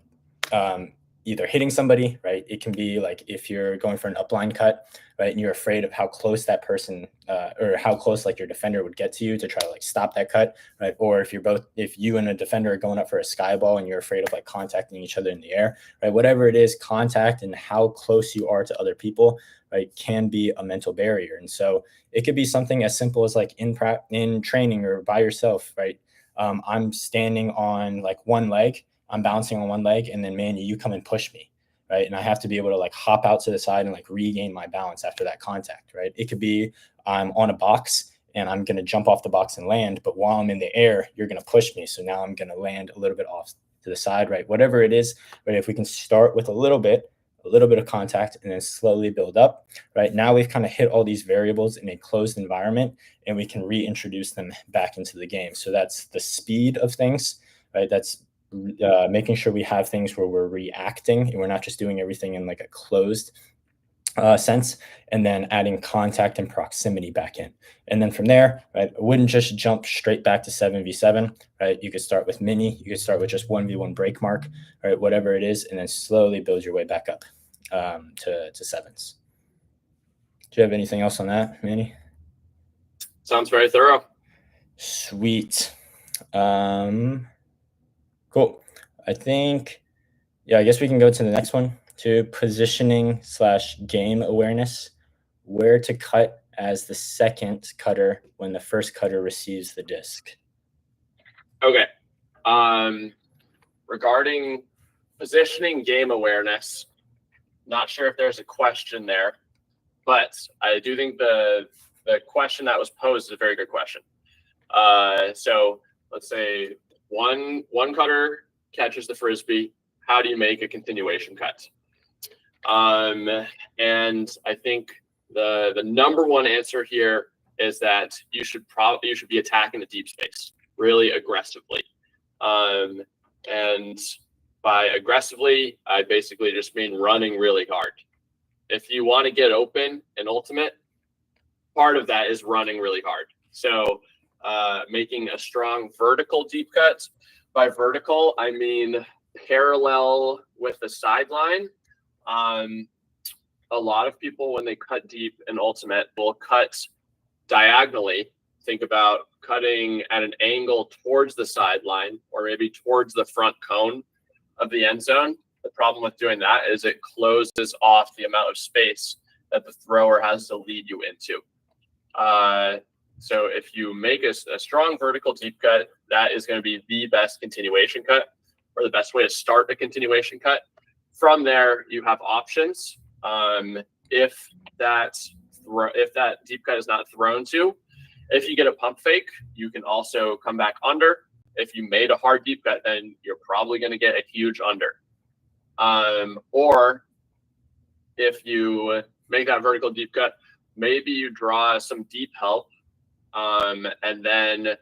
either hitting somebody, right? It can be like if you're going for an upline cut, right? And you're afraid of how close that person or how close like your defender would get to you to try to like stop that cut, right? Or if you and a defender are going up for a sky ball and you're afraid of like contacting each other in the air, right? Whatever it is, contact and how close you are to other people, right, can be a mental barrier. And so it could be something as simple as like in training or by yourself, right? I'm standing on like one leg, I'm bouncing on one leg, and then Manny, you come and push me, right? And I have to be able to like hop out to the side and like regain my balance after that contact, right? It could be I'm on a box and I'm going to jump off the box and land, but while I'm in the air, you're going to push me. So now I'm going to land a little bit off to the side, right? Whatever it is, right? If we can start with a little bit of contact and then slowly build up, right? Now we've kind of hit all these variables in a closed environment and we can reintroduce them back into the game. So that's the speed of things, right? That's making sure we have things where we're reacting and we're not just doing everything in like a closed sense, and then adding contact and proximity back in. And then from there, right, I wouldn't just jump straight back to 7v7, right? You could start with mini, you could start with just 1v1 break mark, right? Whatever it is, and then slowly build your way back up to sevens. Do you have anything else on that, Manny? Sounds very thorough. Sweet. Cool. I think, yeah, I guess we can go to the next one, to positioning / game awareness, where to cut as the second cutter when the first cutter receives the disc. Okay. Regarding positioning game awareness, not sure if there's a question there, but I do think the question that was posed is a very good question. So let's say one cutter catches the Frisbee. How do you make a continuation cut? And I think the number one answer here is that you should be attacking the deep space really aggressively. And by aggressively, I basically just mean running really hard. If you want to get open in ultimate, part of that is running really hard. So making a strong vertical deep cut. By vertical, I mean parallel with the sideline. A lot of people, when they cut deep in ultimate, will cut diagonally. Think about cutting at an angle towards the sideline or maybe towards the front cone of the end zone. The problem with doing that is it closes off the amount of space that the thrower has to lead you into. So if you make a strong vertical deep cut, that is going to be the best continuation cut. or the best way to start a continuation cut. From there, you have options. If that deep cut is not thrown to, if you get a pump fake, you can also come back under. If you made a hard deep cut, then you're probably going to get a huge under. Or if you make that vertical deep cut, maybe you draw some deep help. And then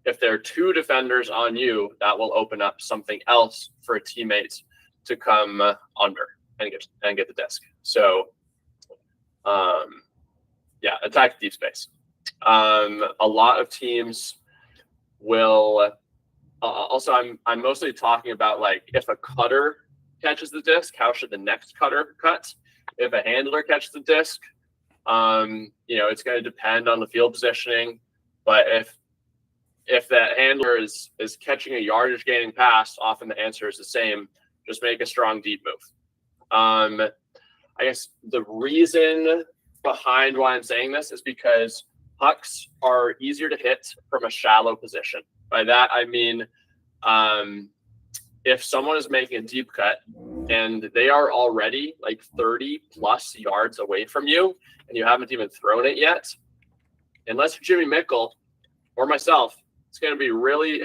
if there are two defenders on you, that will open up something else for a teammate to come under and get the disc. So, yeah, attack deep space. A lot of teams will also. I'm mostly talking about like if a cutter catches the disc, how should the next cutter cut? If a handler catches the disc, it's going to depend on the field positioning. But if that handler is catching a yardage gaining pass, often the answer is the same. Just make a strong deep move. I guess the reason behind why I'm saying this is because pucks are easier to hit from a shallow position. By that, I mean, if someone is making a deep cut and they are already like 30 plus yards away from you and you haven't even thrown it yet, unless you're Jimmy Mickle or myself, it's going to be really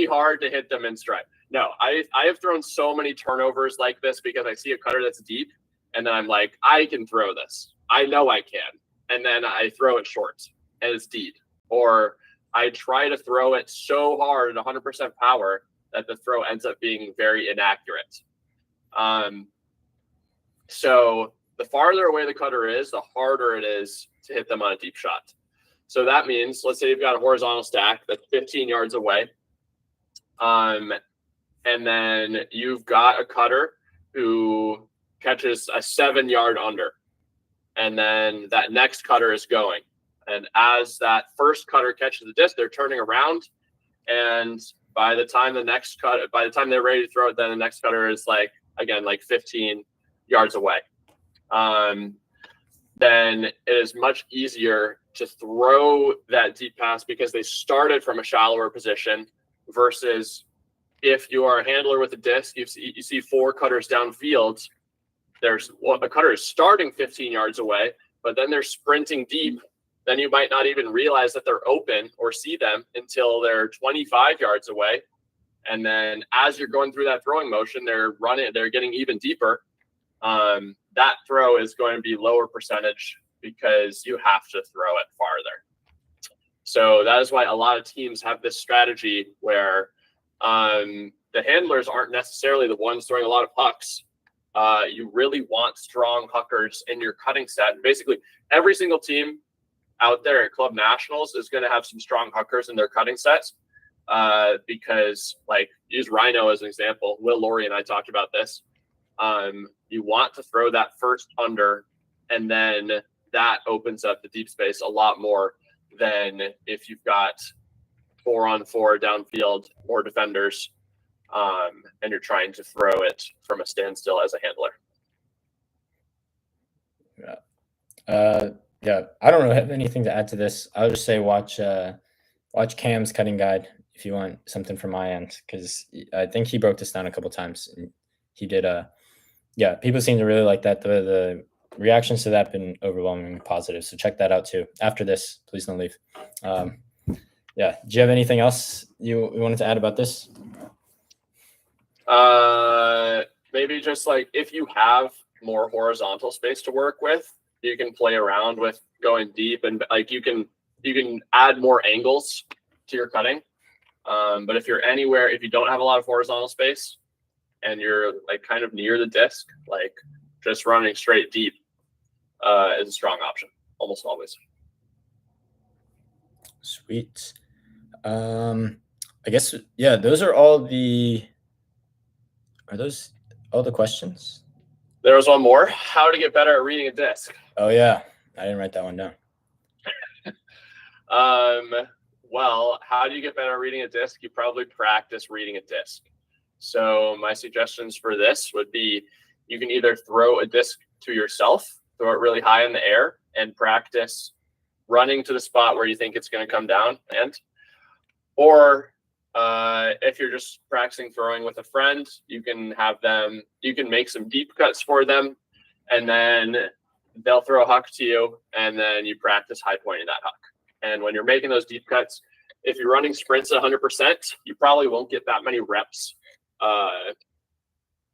hard to hit them in stride. No, I have thrown so many turnovers like this because I see a cutter that's deep and then I'm like, I can throw this. I know I can. And then I throw it short and it's deep. Or I try to throw it so hard at 100% power that the throw ends up being very inaccurate. So the farther away the cutter is, the harder it is to hit them on a deep shot. So that means, let's say you've got a horizontal stack that's 15 yards away. And then you've got a cutter who catches a 7-yard under. And then that next cutter is going. And as that first cutter catches the disc, they're turning around. And by the time they're ready to throw it, then the next cutter is like 15 yards away. Then it is much easier to throw that deep pass because they started from a shallower position versus if you are a handler with a disc, you see 4 cutters downfield. A cutter is starting 15 yards away, but then they're sprinting deep. Then you might not even realize that they're open or see them until they're 25 yards away. And then as you're going through that throwing motion, they're getting even deeper. That throw is going to be lower percentage because you have to throw it farther. So that is why a lot of teams have this strategy where the handlers aren't necessarily the ones throwing a lot of pucks. You really want strong huckers in your cutting set. Basically, every single team out there at Club Nationals is going to have some strong huckers in their cutting sets because, like, use Rhino as an example. Will Laurie and I talked about this. You want to throw that first under, and then that opens up the deep space a lot more than if you've got 4-on-4 downfield, more defenders, and you're trying to throw it from a standstill as a handler. Yeah, I don't really have anything to add to this. I'll just say watch Cam's cutting guide if you want something from my end, because I think he broke this down a couple times. And he did people seem to really like that. The reactions to that have been overwhelmingly positive. So check that out too. After this, please don't leave. Do you have anything else you wanted to add about this? Maybe just like if you have more horizontal space to work with, you can play around with going deep, and like you can add more angles to your cutting. But if you don't have a lot of horizontal space and you're like kind of near the disc, like just running straight deep is a strong option almost always. Sweet. I guess, those are all the questions? There was one more. How to get better at reading a disc. Oh yeah. I didn't write that one down. Well, how do you get better at reading a disc? You probably practice reading a disc. So my suggestions for this would be you can either throw a disc to yourself, throw it really high in the air, and practice running to the spot where you think it's going to come down, or If you're just practicing throwing with a friend, you can make some deep cuts for them, and then they'll throw a huck to you, and then you practice high pointing that huck. And when you're making those deep cuts, if you're running sprints at 100%, you probably won't get that many reps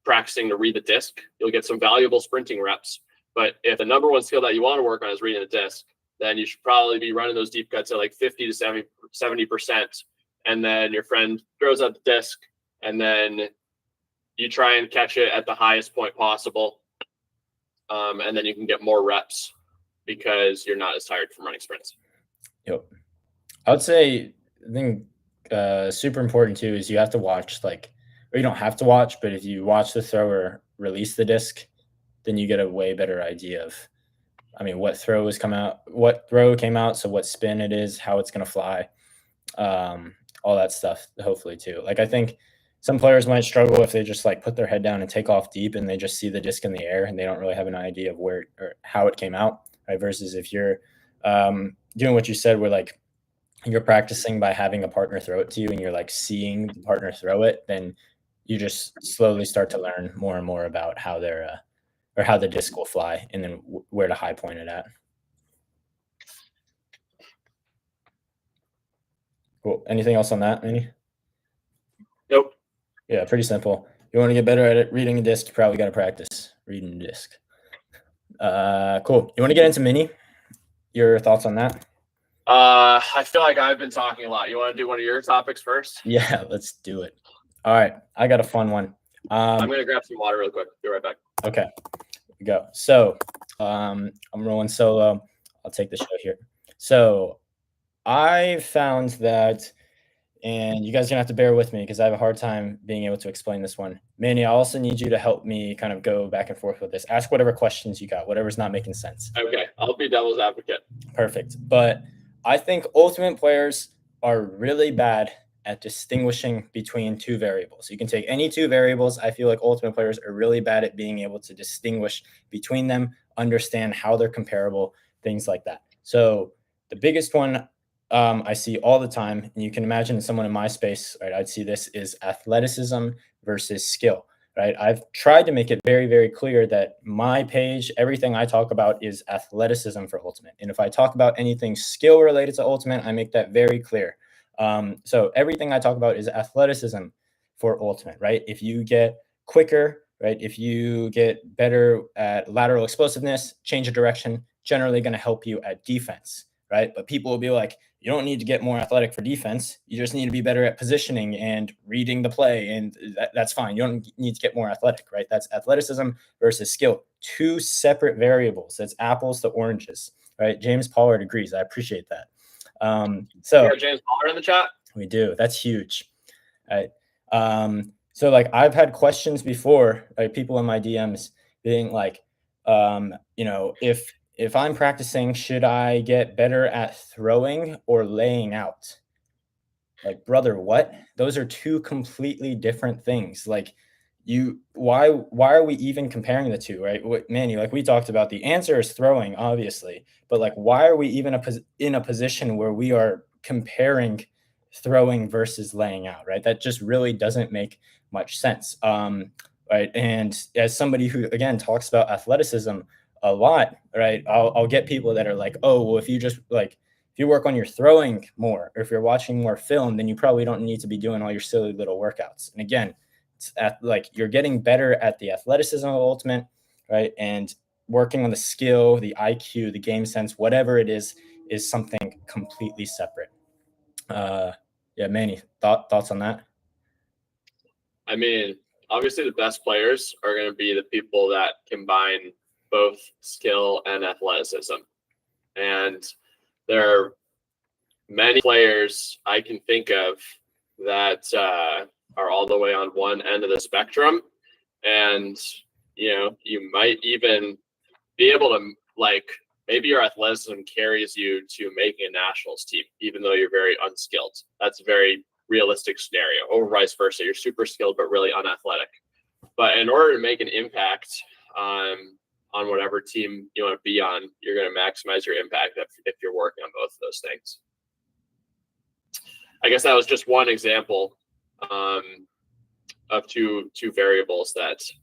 practicing to read the disc. You'll get some valuable sprinting reps. But if the number one skill that you want to work on is reading the disc, then you should probably be running those deep cuts at like 50 to 70%. And then your friend throws out the disc, and then you try and catch it at the highest point possible. And then you can get more reps because you're not as tired from running sprints. Yep. I would say, I think super important too is you have to watch, like, or you don't have to watch, but if you watch the thrower release the disc, then you get a way better idea of, I mean, what throw came out, so what spin it is, how it's going to fly, all that stuff, hopefully too. Like, I think some players might struggle if they just like put their head down and take off deep and they just see the disc in the air and they don't really have an idea of where or how it came out, right? Versus if you're doing what you said, where like you're practicing by having a partner throw it to you and you're like seeing the partner throw it, then you just slowly start to learn more and more about how they're or how the disc will fly, and then where to high point it at. Cool. Anything else on that, Manny? Nope. Yeah, pretty simple. You want to get better at it, reading a disc, you probably got to practice reading a disc. Cool. You want to get into mini? Your thoughts on that? I feel like I've been talking a lot. You want to do one of your topics first? Yeah, let's do it. All right, I got a fun one. I'm gonna grab some water real quick. Be right back. Okay, here we go. So I'm rolling solo. I'll take the show here. So I found that, and you guys are gonna have to bear with me because I have a hard time being able to explain this one. Manny, I also need you to help me kind of go back and forth with this. Ask whatever questions you got, whatever's not making sense. Okay, I'll be devil's advocate. Perfect. But I think ultimate players are really bad at distinguishing between two variables. You can take any two variables. I feel like ultimate players are really bad at being able to distinguish between them, understand how they're comparable, things like that. So the biggest one I see all the time, and you can imagine someone in my space, right? I'd see this is athleticism versus skill, right? I've tried to make it very, very clear that my page, everything I talk about is athleticism for ultimate. And if I talk about anything skill related to ultimate, I make that very clear. So everything I talk about is athleticism for ultimate, right? If you get quicker, right? If you get better at lateral explosiveness, change of direction, generally going to help you at defense, right? But people will be like, you don't need to get more athletic for defense. You just need to be better at positioning and reading the play, and that's fine. You don't need to get more athletic, right? That's athleticism versus skill. Two separate variables. That's apples to oranges, right? James Pollard agrees. I appreciate that. So James Pollard in the chat. We do. That's huge. Right. So like I've had questions before, like people in my DMs being like, if I'm practicing, should I get better at throwing or laying out? Like, brother, what? Those are two completely different things. Like, why are we even comparing the two, right? Manny, like we talked about, the answer is throwing, obviously, but like, why are we even in a position where we are comparing throwing versus laying out, right? That just really doesn't make much sense. Right. And as somebody who, again, talks about athleticism a lot, right, I'll get people that are like, oh, well, if you work on your throwing more, or if you're watching more film, then you probably don't need to be doing all your silly little workouts. And again, it's like you're getting better at the athleticism of ultimate, right? And working on the skill, the IQ, the game sense, whatever it is something completely separate. Yeah, Manny, thoughts on that? I mean, obviously the best players are going to be the people that combine both skill and athleticism. And there are many players I can think of that are all the way on one end of the spectrum. And, you might even be able to, like, maybe your athleticism carries you to making a nationals team, even though you're very unskilled. That's a very realistic scenario. Or vice versa, you're super skilled but really unathletic. But in order to make an impact on whatever team you want to be on, you're going to maximize your impact if you're working on both of those things. I guess that was just one example of two variables. That's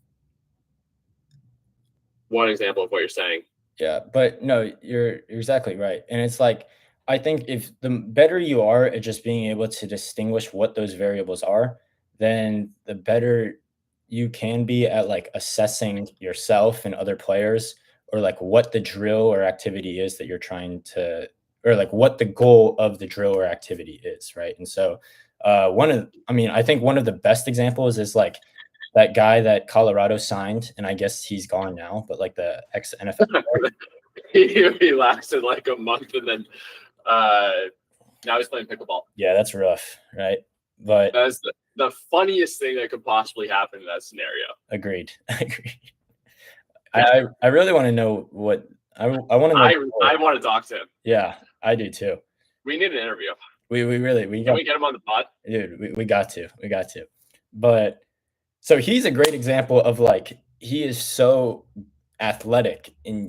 one example of what you're saying. Yeah, but no, you're exactly right. And it's like I think if the better you are at just being able to distinguish what those variables are, then the better you can be at like assessing yourself and other players, or like what the drill or activity is that you're trying to, or like what the goal of the drill or activity is, right? And so I think one of the best examples is like that guy that Colorado signed, and I guess he's gone now, but like the ex NFL. He lasted like a month, and then now he's playing pickleball. Yeah, that's rough, right? But that's the funniest thing that could possibly happen in that scenario. Agreed. Agreed. I really want to know what I want to know. I want to talk to him. Yeah, I do too. We need an interview. We really can we get him on the pod? Dude, we got to. But so he's a great example of like he is so athletic, and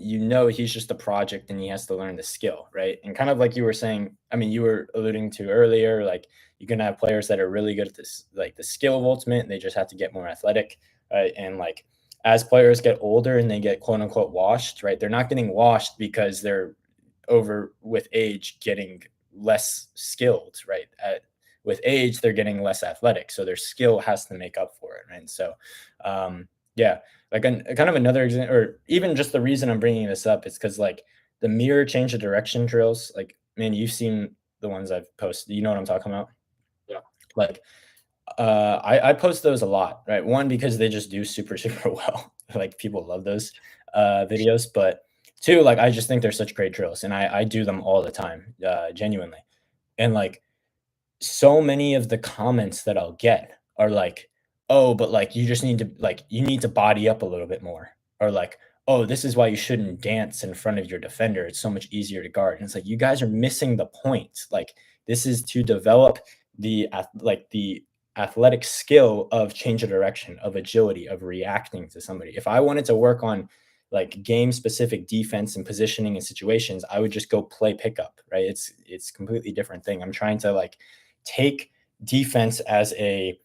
he's just a project and he has to learn the skill, right? And kind of like you were saying, I mean, you were alluding to earlier, like you can have players that are really good at this, like the skill of ultimate, and they just have to get more athletic, right? And like as players get older and they get quote unquote washed, right? They're not getting washed because they're over with age getting less skilled, right? With age, they're getting less athletic, so their skill has to make up for it, right? And so, yeah, like kind of another example, or even just the reason I'm bringing this up is because like the mirror change of direction drills, like man, you've seen the ones I've posted. You know what I'm talking about? Yeah. Like, I post those a lot, right? One, because they just do super well. Like people love those videos, but two, like I just think they're such great drills, and I do them all the time, genuinely, and like so many of the comments that I'll get are like, "Oh, but like you just need to you need to body up a little bit more." Or like, "Oh, this is why you shouldn't dance in front of your defender. It's so much easier to guard." And it's like you guys are missing the point. Like this is to develop the athletic skill of change of direction, of agility, of reacting to somebody. If I wanted to work on like game specific defense and positioning in situations, I would just go play pickup, right? It's completely different thing. I'm trying to like take defense as a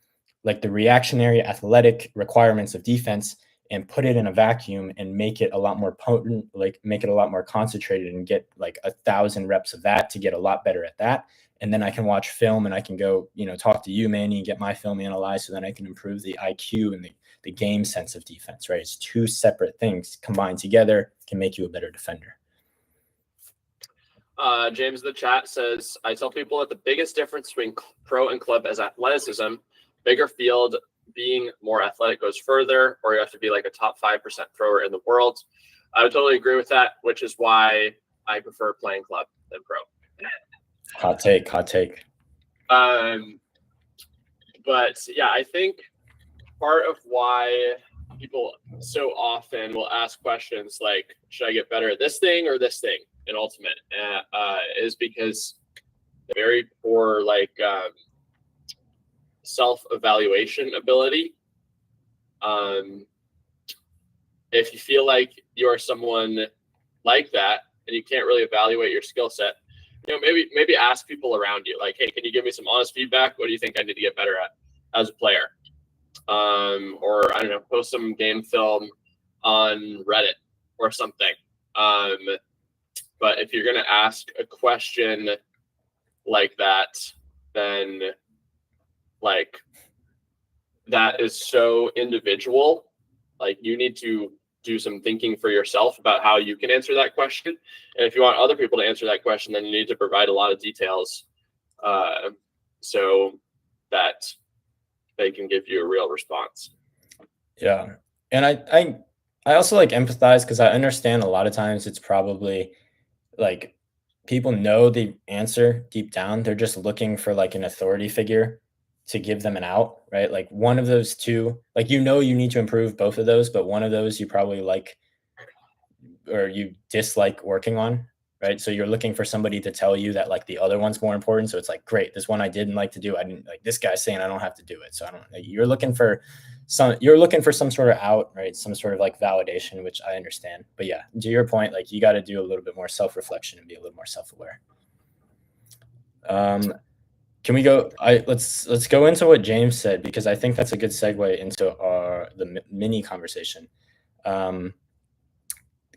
like the reactionary athletic requirements of defense and put it in a vacuum and make it a lot more potent, like make it a lot more concentrated and get like 1,000 reps of that to get a lot better at that. And then I can watch film and I can go, talk to you, Manny, and get my film analyzed so then I can improve the IQ and the game sense of defense, right? It's two separate things combined together can make you a better defender. James in the chat says, I tell people that the biggest difference between pro and club is athleticism. Bigger field, being more athletic goes further, or you have to be like a top 5% thrower in the world. I would totally agree with that, which is why I prefer playing club than pro. Hot take. But yeah, I think part of why people so often will ask questions like, should I get better at this thing or this thing in ultimate, is because very poor self-evaluation ability. If you feel like you are someone like that and you can't really evaluate your skill set, maybe ask people around you, like, hey, can you give me some honest feedback? What do you think I need to get better at as a player? Or I don't know, post some game film on Reddit or something. But if you're going to ask a question like that, then like that is so individual. Like you need to do some thinking for yourself about how you can answer that question. And if you want other people to answer that question, then you need to provide a lot of details so that they can give you a real response. Yeah. And I also like empathize because I understand a lot of times it's probably like people know the answer deep down. They're just looking for like an authority figure to give them an out, right? Like one of those two, like you need to improve both of those, but one of those you probably like or you dislike working on, right? So you're looking for somebody to tell you that like the other one's more important. So it's like, great, this one I didn't like to do. I didn't like this guy saying I don't have to do it. So I don't. You're looking for some sort of out, right? Some sort of like validation, which I understand. But yeah, to your point, like you got to do a little bit more self-reflection and be a little more self-aware. Can we go? Let's go into what James said because I think that's a good segue into the mini conversation. Um,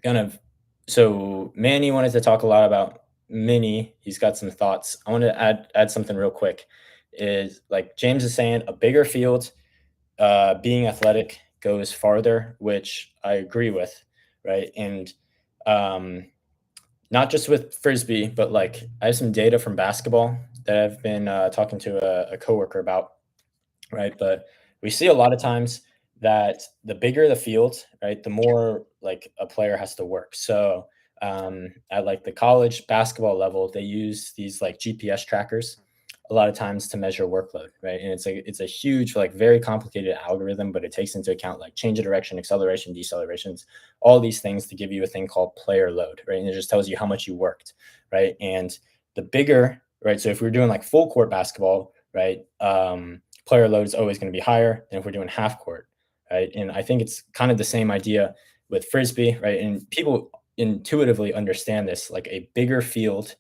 kind of. So Manny wanted to talk a lot about mini. He's got some thoughts. I want to add something real quick. Is like James is saying, a bigger field, being athletic goes farther, which I agree with, right? And um, not just with frisbee, but like I have some data from basketball that I've been talking to a coworker about, right? But we see a lot of times that the bigger the field, right, the more like a player has to work. So at like the college basketball level, they use these like GPS trackers a lot of times to measure workload, right? And it's a huge, like very complicated algorithm, but it takes into account like change of direction, acceleration, decelerations, all these things to give you a thing called player load, right? And it just tells you how much you worked, right? And the bigger, right? So if we're doing like full court basketball, right? Player load is always going to be higher than if we're doing half court, right? And I think it's kind of the same idea with frisbee, right? And people intuitively understand this. Like a bigger field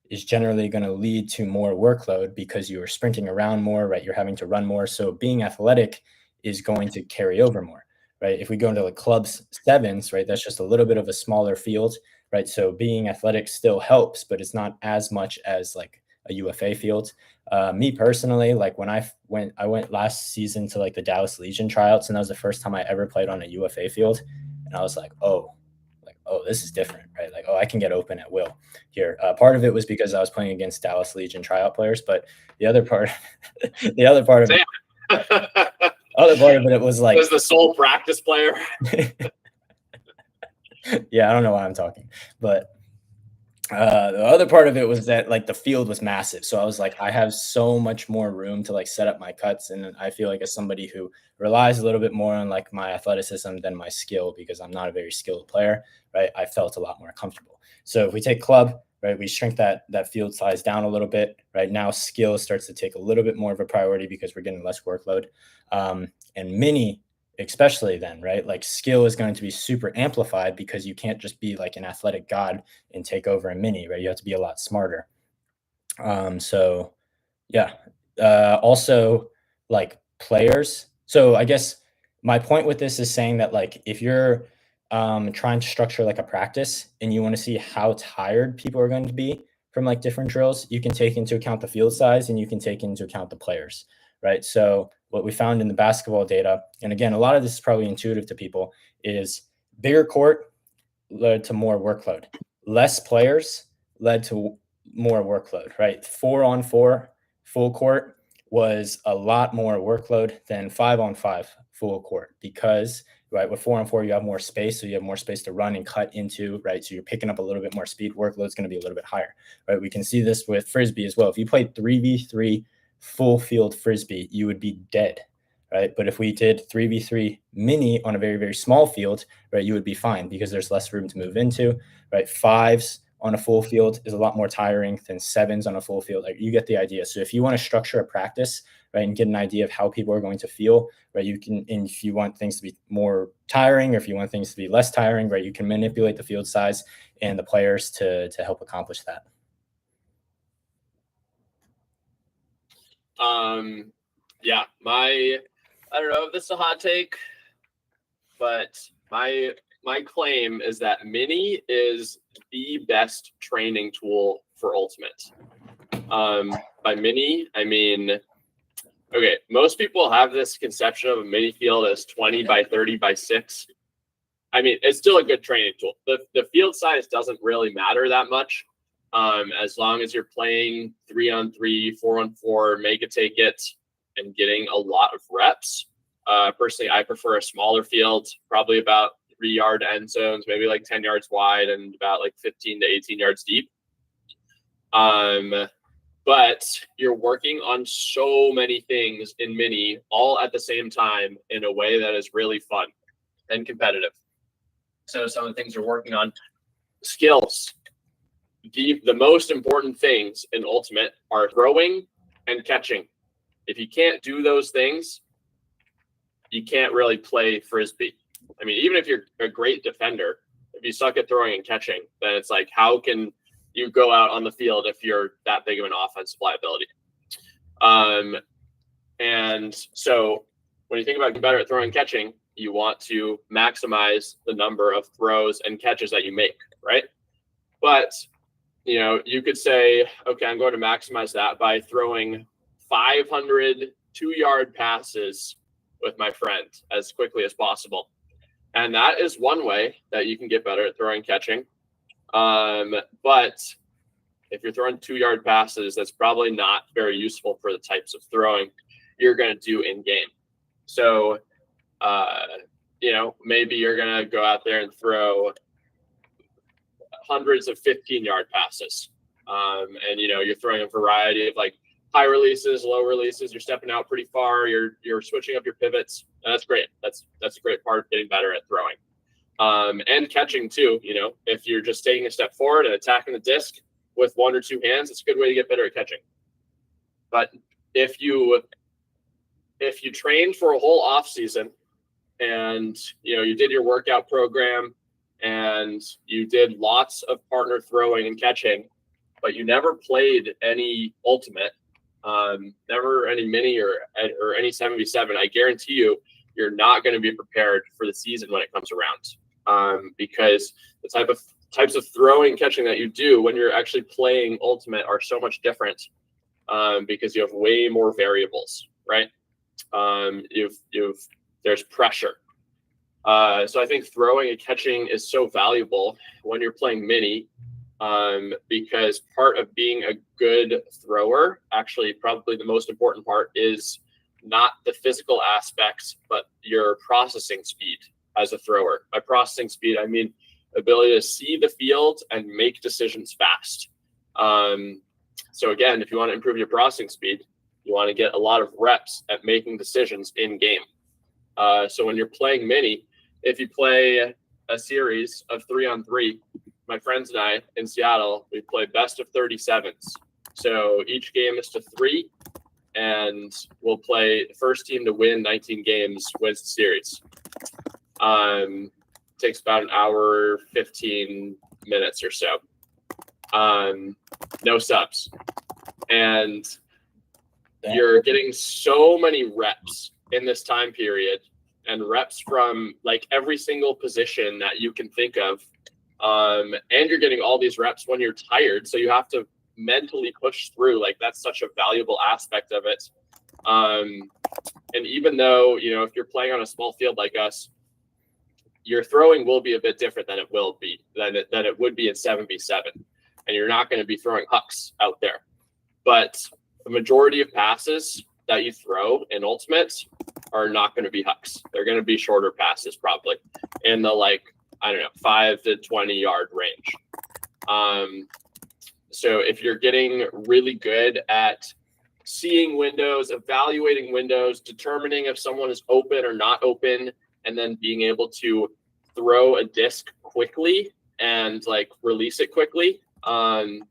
is generally going to lead to more workload because you are sprinting around more, right? You're having to run more. So being athletic is going to carry over more, right? If we go into like clubs sevens, right, that's just a little bit of a smaller field, right? So being athletic still helps, but it's not as much as like a UFA field. Me personally, like when I went last season to like the Dallas Legion tryouts, and that was the first time I ever played on a UFA field, and I was like, oh, this is different, right? Like, oh, I can get open at will here. Part of it was because I was playing against Dallas Legion tryout players, but the other part, the other part of it, other part of it was like, was the sole practice player. yeah, I don't know why I'm talking, but the other part of it was that like the field was massive, so I was like, I have so much more room to like set up my cuts, and I feel like as somebody who relies a little bit more on like my athleticism than my skill because I'm not a very skilled player, right? I felt a lot more comfortable. So if we take club, right, we shrink that field size down a little bit. Right now, skill starts to take a little bit more of a priority because we're getting less workload, and mini especially then, right? Like skill is going to be super amplified because you can't just be like an athletic god and take over a mini, right? You have to be a lot smarter. So yeah. Also, like players. So I guess my point with this is saying that like if you're trying to structure like a practice and you want to see how tired people are going to be from like different drills, you can take into account the field size and you can take into account the players, right? So what we found in the basketball data, and again, a lot of this is probably intuitive to people, is bigger court led to more workload. Less players led to more workload, right? 4-on-4 full court was a lot more workload than 5-on-5 full court because, right, with 4-on-4, you have more space. So you have more space to run and cut into, right? So you're picking up a little bit more speed. Workload's going to be a little bit higher, right? We can see this with frisbee as well. If you played 3v3 full field frisbee, you would be dead, right? But if we did 3v3 mini on a very, very small field, right, you would be fine because there's less room to move into, right? Fives on a full field is a lot more tiring than sevens on a full field. Like you get the idea. So if you want to structure a practice, right, and get an idea of how people are going to feel, right, you can, and if you want things to be more tiring or if you want things to be less tiring, right, you can manipulate the field size and the players to help accomplish that. Yeah, I don't know if this is a hot take, but my claim is that mini is the best training tool for ultimate. By mini, I mean, okay, most people have this conception of a mini field as 20 by 30 by 6. I mean, it's still a good training tool. The field size doesn't really matter that much. As long as you're playing 3-on-3, 4-on-4, make it take it, and getting a lot of reps. Personally, I prefer a smaller field, probably about 3-yard end zones, maybe like 10 yards wide and about like 15 to 18 yards deep. But you're working on so many things in mini all at the same time in a way that is really fun and competitive. So some of the things you're working on, skills. The most important things in ultimate are throwing and catching. If you can't do those things, you can't really play frisbee. I mean, even if you're a great defender, if you suck at throwing and catching, then it's like, how can you go out on the field if you're that big of an offensive liability? And so when you think about getting better at throwing and catching, you want to maximize the number of throws and catches that you make, right? But, you could say, okay, I'm going to maximize that by throwing 500 2-yard passes with my friend as quickly as possible. And that is one way that you can get better at throwing and catching. But if you're throwing 2-yard passes, that's probably not very useful for the types of throwing you're going to do in game. So, maybe you're going to go out there and throw hundreds of 15-yard passes. And, you're throwing a variety of like high releases, low releases. You're stepping out pretty far. You're switching up your pivots. And that's great. That's a great part of getting better at throwing. And catching too. If you're just taking a step forward and attacking the disc with one or two hands, it's a good way to get better at catching. But if you trained for a whole off season and you did your workout program and you did lots of partner throwing and catching, but you never played any ultimate, never any mini or any 7v7, I guarantee you're not going to be prepared for the season when it comes around, because the types of throwing and catching that you do when you're actually playing ultimate are so much different, because you have way more variables, right? There's pressure. So I think throwing and catching is so valuable when you're playing mini, because part of being a good thrower, actually probably the most important part, is not the physical aspects, but your processing speed as a thrower. By processing speed, I mean ability to see the field and make decisions fast. So again, if you want to improve your processing speed, you want to get a lot of reps at making decisions in game. So when you're playing mini, if you play a series of 3-on-3, my friends and I in Seattle, we play best of 37s. So each game is to 3, and we'll play the first team to win 19 games wins the series. Takes about an hour, 15 minutes or so. No subs. And you're getting so many reps in this time period, and reps from like every single position that you can think of. And you're getting all these reps when you're tired. So you have to mentally push through. Like, that's such a valuable aspect of it. And even though, if you're playing on a small field like us, your throwing will be a bit different than it would be in 7v7. And you're not going to be throwing hucks out there. But the majority of passes that you throw in Ultimate are not going to be hucks. They're going to be shorter passes, probably in the 5 to 20 yard range. So if you're getting really good at seeing windows, evaluating windows, determining if someone is open or not open, and then being able to throw a disc quickly and release it quickly, those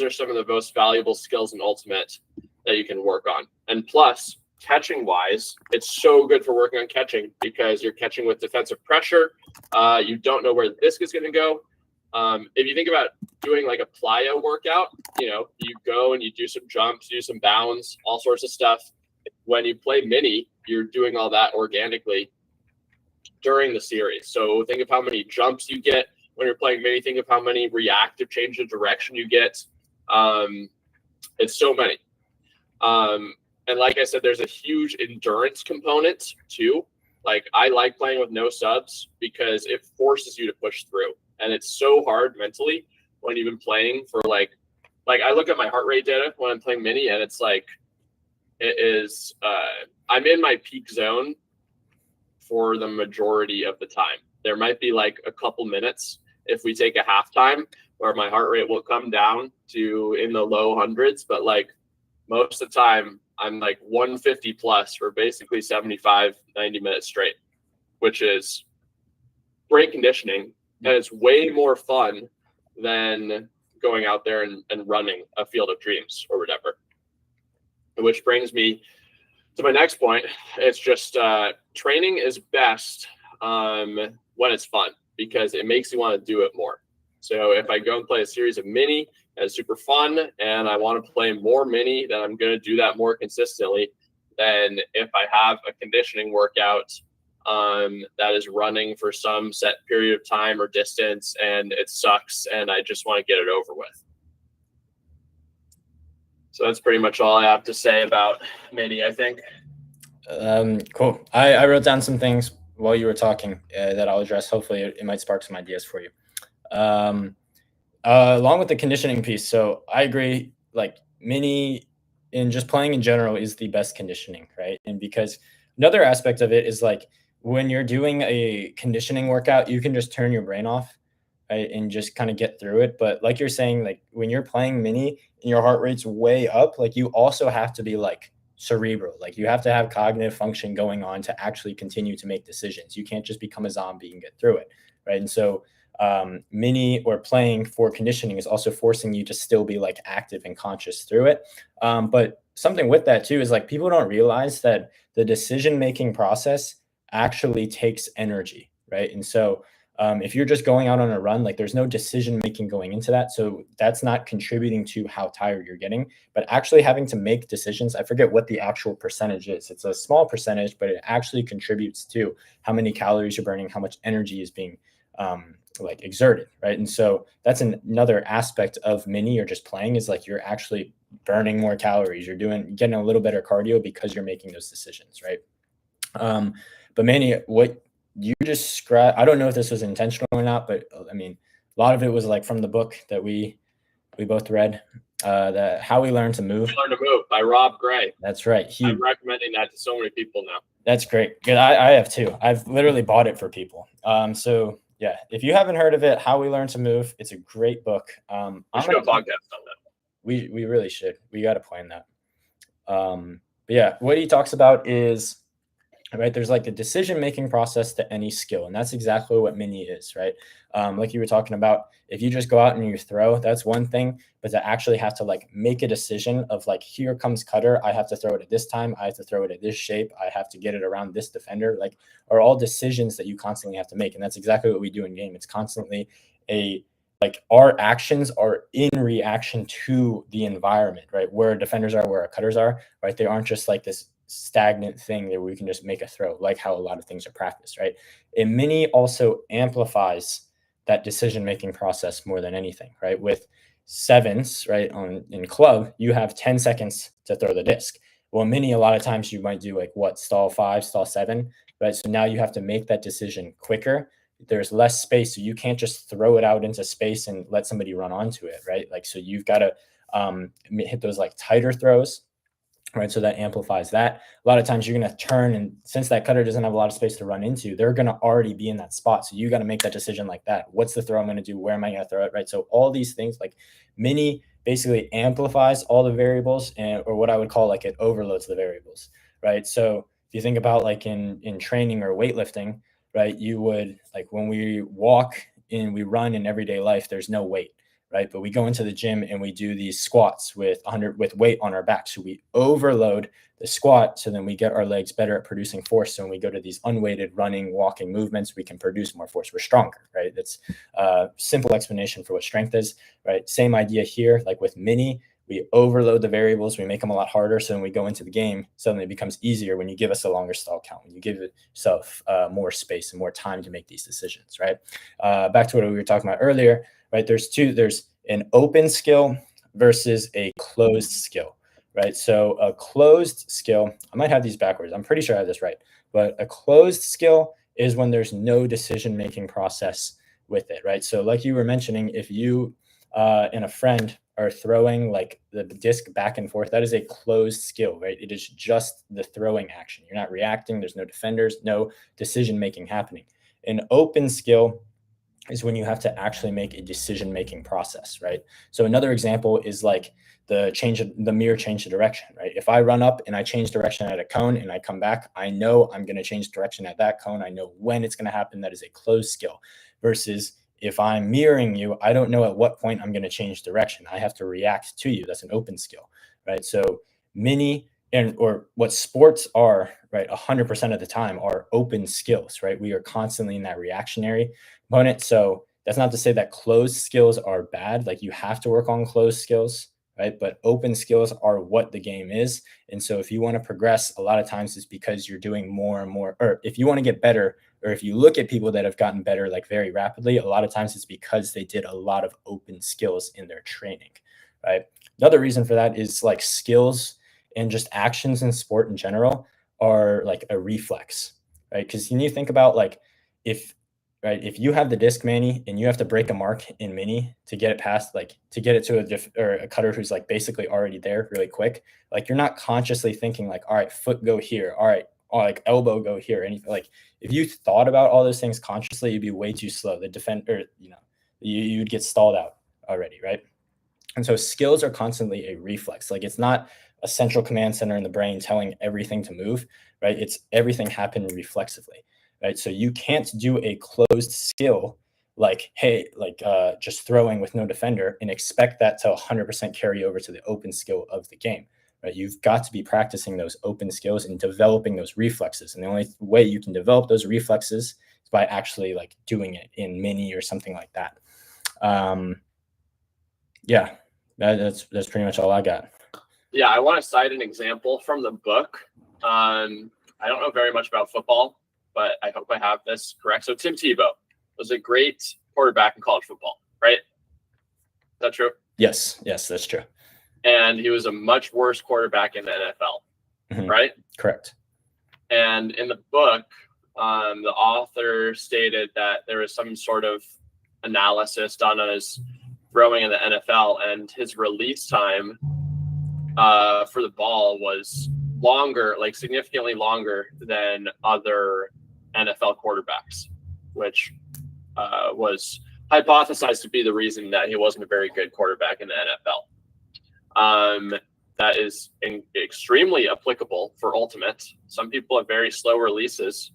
are some of the most valuable skills in Ultimate that you can work on. And plus, catching wise, it's so good for working on catching, because you're catching with defensive pressure. You don't know where the disc is going to go. If you think about doing a plyo workout, you go and you do some jumps, do some bounds, all sorts of stuff. When you play mini, you're doing all that organically during the series. So think of how many jumps you get when you're playing mini. Think of how many reactive change of direction you get. It's so many. And like I said, there's a huge endurance component too. I like playing with no subs because it forces you to push through. And it's so hard mentally when you've been playing for I look at my heart rate data when I'm playing mini, and it's I'm in my peak zone for the majority of the time. There might be a couple minutes if we take a halftime where my heart rate will come down to in the low hundreds, but most of the time I'm 150 plus for basically 75, 90 minutes straight, which is great conditioning. And it's way more fun than going out there and running a Field of Dreams or whatever. Which brings me to my next point. It's just training is best when it's fun, because it makes you want to do it more. So if I go and play a series of mini and it's super fun, and I want to play more mini, then I'm going to do that more consistently than if I have a conditioning workout that is running for some set period of time or distance and it sucks and I just want to get it over with. So that's pretty much all I have to say about mini, I think. Cool. I wrote down some things while you were talking that I'll address. Hopefully, it might spark some ideas for you. Along with the conditioning piece, so I agree. Like mini, and just playing in general is the best conditioning, right? And because another aspect of it is like when you're doing a conditioning workout, you can just turn your brain off, right, and just kind of get through it. But like you're saying, like when you're playing mini and your heart rate's way up, like you also have to be like cerebral. Like you have to have cognitive function going on to actually continue to make decisions. You can't just become a zombie and get through it, right? And so mini or playing for conditioning is also forcing you to still be like active and conscious through it. But something with that too is like people don't realize that the decision making process actually takes energy, right? And so if you're just going out on a run, like there's no decision making going into that. So that's not contributing to how tired you're getting, but actually having to make decisions. I forget what the actual percentage is. It's a small percentage, but it actually contributes to how many calories you're burning, how much energy is being like exerted, right? And so that's another aspect of mini or just playing is like you're actually burning more calories. You're getting a little better cardio because you're making those decisions, right? But Manny, what you described, I don't know if this was intentional or not, but I mean, a lot of it was like from the book that we both read, that How We Learn to Move. Learn to Move by Rob Gray. That's right. I'm recommending that to so many people now. That's great. Good. I have too. I've literally bought it for people. So yeah, if you haven't heard of it, How We Learn to Move, it's a great book. We should do a podcast on that. We really should. We got to plan that. But yeah, what he talks about is, right, there's like a decision making process to any skill, and that's exactly what mini is, right? Like you were talking about, if you just go out and you throw, that's one thing, but to actually have to like make a decision of like, here comes cutter, I have to throw it at this time, I have to throw it at this shape, I have to get it around this defender, like are all decisions that you constantly have to make. And that's exactly what we do in game. It's constantly like our actions are in reaction to the environment, right? Where our defenders are, where our cutters are, right? They aren't just like this stagnant thing that we can just make a throw, like how a lot of things are practiced, right? And mini also amplifies that decision-making process more than anything, right? With sevens, right, in club, you have 10 seconds to throw the disc. Well, mini, a lot of times you might do like what, stall 5, stall 7, right? So now you have to make that decision quicker. There's less space, so you can't just throw it out into space and let somebody run onto it, right? Like, so you've got to hit those like tighter throws, right? So that amplifies that. A lot of times you're going to turn, and since that cutter doesn't have a lot of space to run into, they're going to already be in that spot. So you got to make that decision like that. What's the throw I'm going to do? Where am I going to throw it? Right. So all these things, like mini basically amplifies all the variables, or what I would call like it overloads the variables, right? So if you think about like in training or weightlifting, right, you would like when we walk and we run in everyday life, there's no weight, right? But we go into the gym and we do these squats with 100 with weight on our back. So we overload the squat, so then we get our legs better at producing force. So when we go to these unweighted running, walking movements, we can produce more force. We're stronger, right? That's a simple explanation for what strength is, right? Same idea here, like with mini, we overload the variables, we make them a lot harder. So when we go into the game, suddenly it becomes easier when you give us a longer stall count, when you give yourself more space and more time to make these decisions, right? Back to what we were talking about earlier, right? There's an open skill versus a closed skill, right? So a closed skill, I might have these backwards. I'm pretty sure I have this right, but a closed skill is when there's no decision-making process with it, right? So like you were mentioning, if you and a friend are throwing like the disc back and forth, that is a closed skill, right? It is just the throwing action. You're not reacting. There's no defenders, no decision-making happening. An open skill is when you have to actually make a decision-making process, right? So another example is like the mirror change of direction, right? If I run up and I change direction at a cone and I come back, I know I'm going to change direction at that cone. I know when it's going to happen. That is a closed skill. Versus if I'm mirroring you, I don't know at what point I'm going to change direction. I have to react to you. That's an open skill, right? So mini or what sports are, right, 100% of the time are open skills, right? We are constantly in that reactionary component. So That's not to say that closed skills are bad. Like you have to work on closed skills, right? But open skills are what the game is. And so if you want to progress, a lot of times it's because you're doing more and more, or if you want to get better, or if you look at people that have gotten better like very rapidly, a lot of times it's because they did a lot of open skills in their training, right? Another reason for that is like skills and just actions in sport in general are like a reflex, right? Because you need to think about like if right if you have the disc, Manny, and you have to break a mark in mini to get it past, like to get it to a cutter who's like basically already there really quick, like you're not consciously thinking like, all right, foot go here, all right, or like elbow go here, anything. Like if you thought about all those things consciously, you'd be way too slow. The defender, you'd get stalled out already, right? And so skills are constantly a reflex. Like it's not a central command center in the brain telling everything to move, right? It's everything happened reflexively, right? So you can't do a closed skill like, hey, like just throwing with no defender and expect that to 100% carry over to the open skill of the game, right? You've got to be practicing those open skills and developing those reflexes. And the only way you can develop those reflexes is by actually like doing it in mini or something like that. Yeah, that's pretty much all I got. Yeah, I want to cite an example from the book. I don't know very much about football, but I hope I have this correct. So Tim Tebow was a great quarterback in college football, right? Is that true? Yes, that's true. And he was a much worse quarterback in the NFL, right? Correct. And in the book, the author stated that there was some sort of analysis done on his throwing in the NFL, and his release time for the ball was longer, like significantly longer than other NFL quarterbacks, which was hypothesized to be the reason that he wasn't a very good quarterback in the NFL. That is extremely applicable for Ultimate. Some people have very slow releases,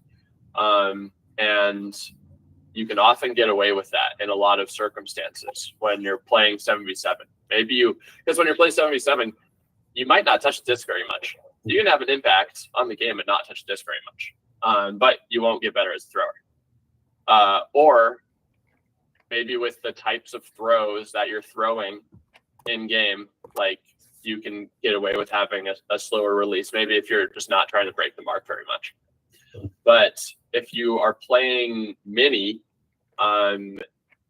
and you can often get away with that in a lot of circumstances when you're playing 7v7. Because when you're playing 7v7, you might not touch the disc very much. You can have an impact on the game and not touch the disc very much, but you won't get better as a thrower. Or maybe with the types of throws that you're throwing in game, like you can get away with having a slower release, maybe if you're just not trying to break the mark very much. But if you are playing mini and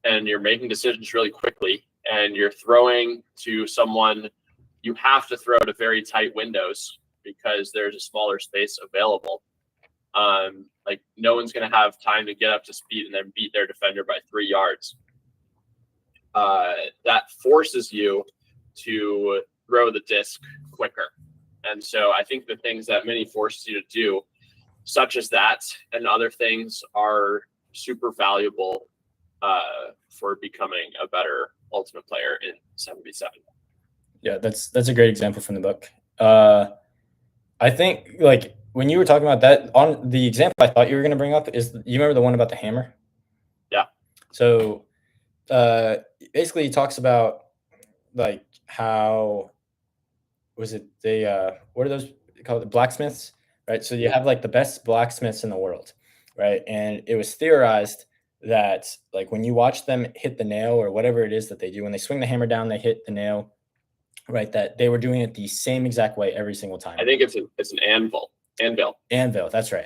you're making decisions really quickly and you're throwing to someone, you have to throw to very tight windows because there's a smaller space available. Like no one's going to have time to get up to speed and then beat their defender by 3 yards. That forces you to throw the disc quicker. And so I think the things that mini forces you to do, such as that and other things, are super valuable for becoming a better Ultimate player in 7v7. Yeah, that's a great example from the book. I think like when you were talking about that, on the example I thought you were going to bring up is, you remember the one about the hammer? Yeah. So basically he talks about like how was it they what are those called, the blacksmiths, right? So you have like the best blacksmiths in the world, right? And it was theorized that like when you watch them hit the nail or whatever it is that they do, when they swing the hammer down, they hit the nail, right? That they were doing it the same exact way every single time. I think it's an anvil. Anvil. That's right.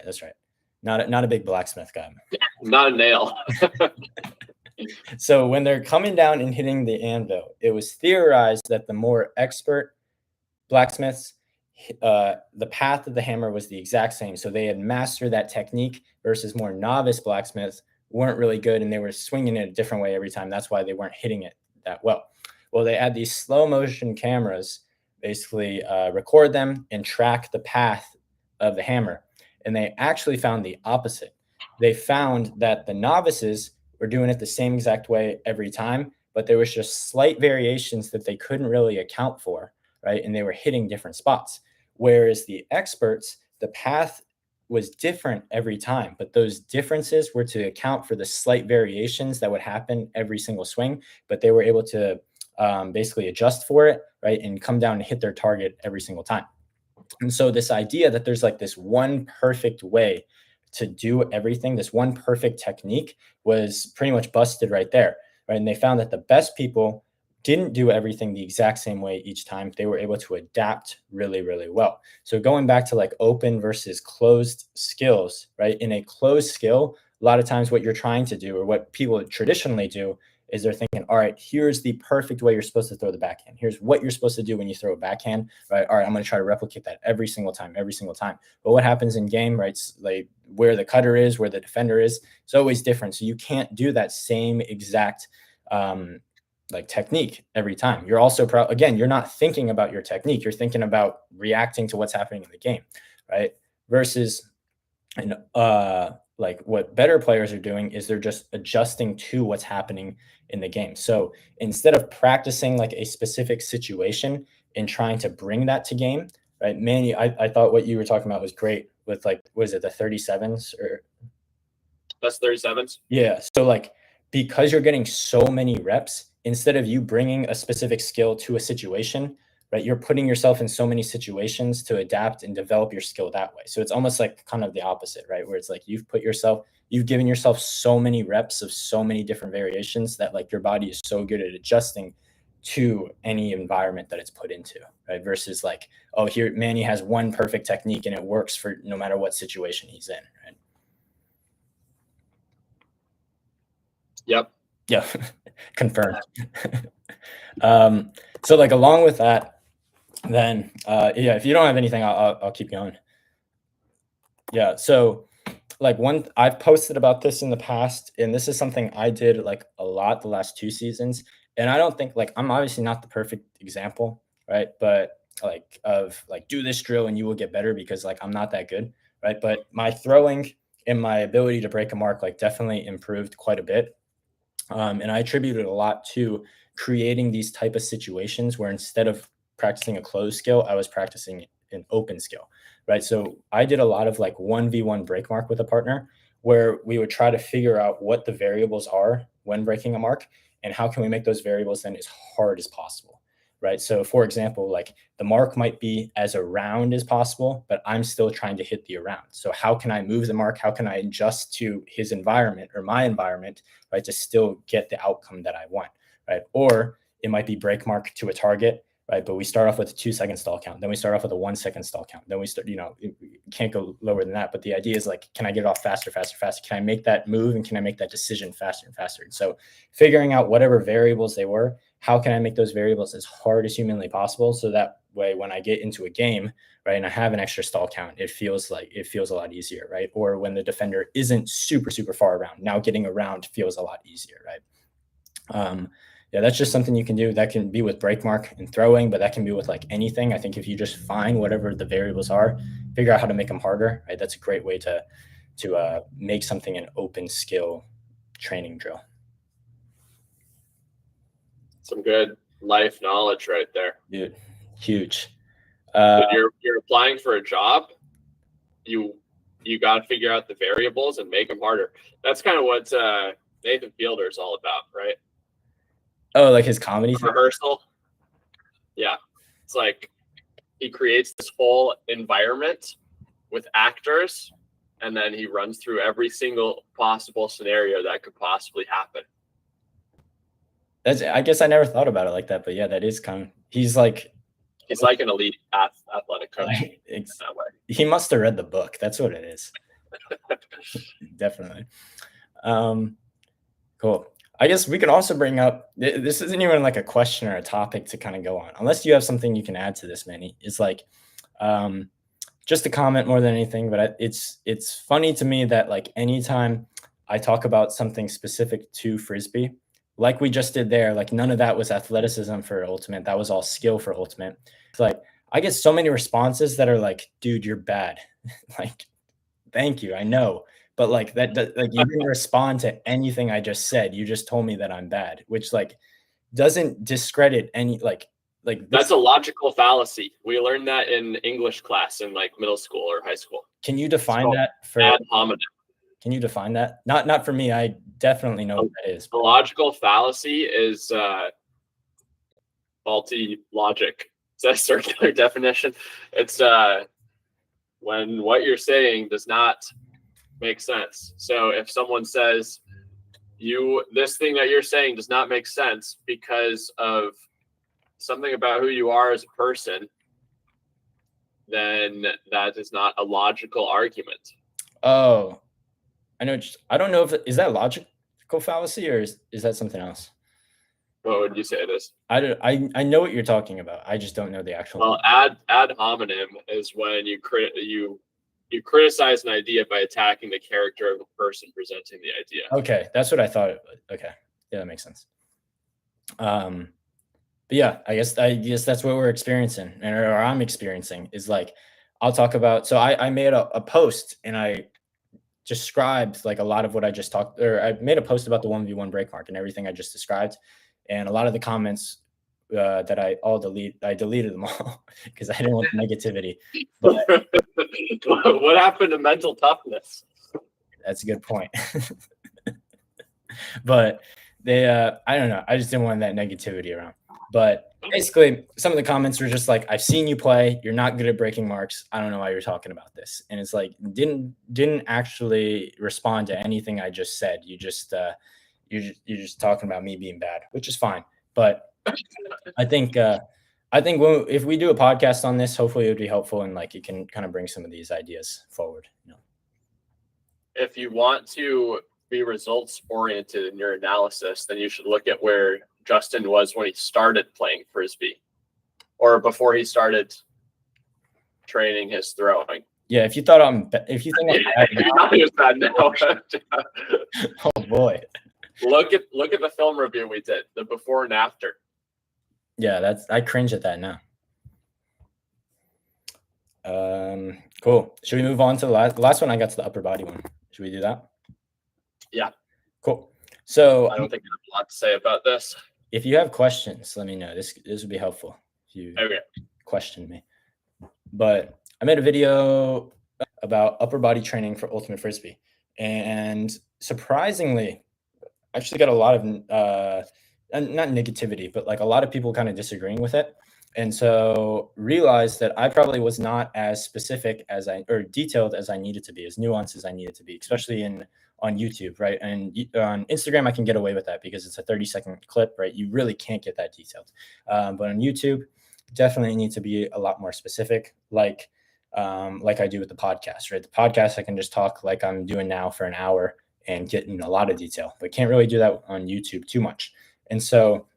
Not a big blacksmith guy. Not a nail. So when they're coming down and hitting the anvil, it was theorized that the more expert blacksmiths, the path of the hammer was the exact same. So they had mastered that technique versus more novice blacksmiths weren't really good and they were swinging it a different way every time. That's why they weren't hitting it that well. Well, they had these slow motion cameras basically record them and track the path of the hammer. And they actually found the opposite. They found that the novices were doing it the same exact way every time, but there was just slight variations that they couldn't really account for, right? And they were hitting different spots. Whereas the experts, the path was different every time, but those differences were to account for the slight variations that would happen every single swing, but they were able to basically adjust for it, right? And come down and hit their target every single time. And so this idea that there's like this one perfect way to do everything, this one perfect technique was pretty much busted right there, right? And they found that the best people didn't do everything the exact same way each time. They were able to adapt really, really well. So going back to like open versus closed skills, right? In a closed skill, a lot of times what you're trying to do or what people traditionally do is they're thinking, all right, here's the perfect way you're supposed to throw the backhand. Here's what you're supposed to do when you throw a backhand, right? All right, I'm going to try to replicate that every single time. But what happens in game, right? Like where the cutter is, where the defender is, it's always different. So you can't do that same exact like technique every time. You're also again, you're not thinking about your technique. You're thinking about reacting to what's happening in the game, right? Versus and like what better players are doing is they're just adjusting to what's happening in the game. So instead of practicing like a specific situation and trying to bring that to game, right? Manny, I thought what you were talking about was great with like, was it the 37s or That's 37s. yeah. So like because you're getting so many reps, instead of you bringing a specific skill to a situation, right? You're putting yourself in so many situations to adapt and develop your skill that way. So it's almost like kind of the opposite, right? Where it's like you've given yourself so many reps of so many different variations that like your body is so good at adjusting to any environment that it's put into, right? Versus like, oh, here Manny has one perfect technique and it works for no matter what situation he's in, right? Yep. Yeah, confirmed. So like along with that, then yeah, if you don't have anything, I'll keep going. Yeah, so like one I've posted about this in the past, and this is something I did like a lot the last 2 seasons. And I don't think like I'm obviously not the perfect example, right? But like of like do this drill and you will get better because like I'm not that good, right? But my throwing and my ability to break a mark like definitely improved quite a bit. And I attribute it a lot to creating these type of situations where instead of practicing a closed skill, I was practicing an open skill, right? So I did a lot of like 1v1 break mark with a partner where we would try to figure out what the variables are when breaking a mark and how can we make those variables then as hard as possible, right? So for example, like the mark might be as around as possible, but I'm still trying to hit the around. So how can I move the mark? How can I adjust to his environment or my environment, right, to still get the outcome that I want, right? Or it might be break mark to a target, right? But we start off with a 2-second stall count. Then we start off with a 1-second stall count. Then we start, you can't go lower than that. But the idea is like, can I get it off faster? Can I make that move? And can I make that decision faster and faster? And so figuring out whatever variables they were, how can I make those variables as hard as humanly possible? So that way, when I get into a game, right, and I have an extra stall count, it feels a lot easier, right? Or when the defender isn't super, super far around, now getting around feels a lot easier, right? Yeah, that's just something you can do. That can be with break mark and throwing, but that can be with like anything. I think if you just find whatever the variables are, figure out how to make them harder, right? That's a great way to make something an open skill training drill. Some good life knowledge right there. Dude, huge. When you're applying for a job, you got to figure out the variables and make them harder. That's kind of what Nathan Fielder is all about, right? Oh, like his comedy rehearsal. Yeah, it's like he creates this whole environment with actors, and then he runs through every single possible scenario that could possibly happen. I guess I never thought about it like that, but yeah, that is kind of he's like an elite athletic coach. In that way. He must have read the book. That's what it is. Definitely. Cool. I guess we could also bring up this isn't even like a question or a topic to kind of go on, unless you have something you can add to this, Manny. It's like just a comment more than anything, but it's funny to me that like anytime I talk about something specific to Frisbee, like we just did there, like none of that was athleticism for ultimate. That was all skill for ultimate. It's like I get so many responses that are like, dude, you're bad. Like, thank you. I know. But like that, like you didn't respond to anything I just said. You just told me that I'm bad, which like doesn't discredit any like that's a logical fallacy. We learned that in English class in like middle school or high school. Can you define that for ad hominem? Can you define that? Not for me. I definitely know what that is. A logical fallacy is faulty logic. It's a circular definition. It's when what you're saying does not Makes sense. So if someone says this thing that you're saying does not make sense because of something about who you are as a person, then that is not a logical argument. Oh, I know. I don't know if is that logical fallacy or is that something else? What would you say it is? I know what you're talking about. I just don't know the actual. Well, ad hominem is when you criticize an idea by attacking the character of the person presenting the idea. Okay, that's what I thought. Okay, yeah, that makes sense. But yeah, I guess that's what we're experiencing, or I'm experiencing is like I'll talk about. So I made a post and I described like a lot of what I just talked, or I made a post about the 1v1 break mark and everything I just described, and a lot of the comments that I deleted them all because I didn't want the negativity. But what happened to mental toughness? That's a good point. But they, I don't know. I just didn't want that negativity around. But basically, some of the comments were just like, "I've seen you play. You're not good at breaking marks. I don't know why you're talking about this." And it's like didn't actually respond to anything I just said. You're just talking about me being bad, which is fine. But I think if we do a podcast on this, hopefully it would be helpful and like you can kind of bring some of these ideas forward. If you want to be results oriented in your analysis, then you should look at where Justin was when he started playing Frisbee or before he started training his throwing. Yeah, if you thought if you think bad now. Oh boy. Look at the film review we did, the before and after. Yeah, I cringe at that now. Cool. Should we move on to the last one? I got to the upper body one. Should we do that? Yeah. Cool. So I don't think I have a lot to say about this. If you have questions, let me know. This would be helpful if you question me. But I made a video about upper body training for ultimate Frisbee. And surprisingly, I actually got a lot of not negativity, but like a lot of people kind of disagreeing with it. And so realized that I probably was not as specific or detailed as I needed to be, as nuanced as I needed to be, especially on YouTube, right? And on Instagram, I can get away with that because it's a 30-second clip, right? You really can't get that detailed. But on YouTube, definitely need to be a lot more specific, like I do with the podcast, right? The podcast, I can just talk like I'm doing now for an hour and get in a lot of detail, but can't really do that on YouTube too much. And so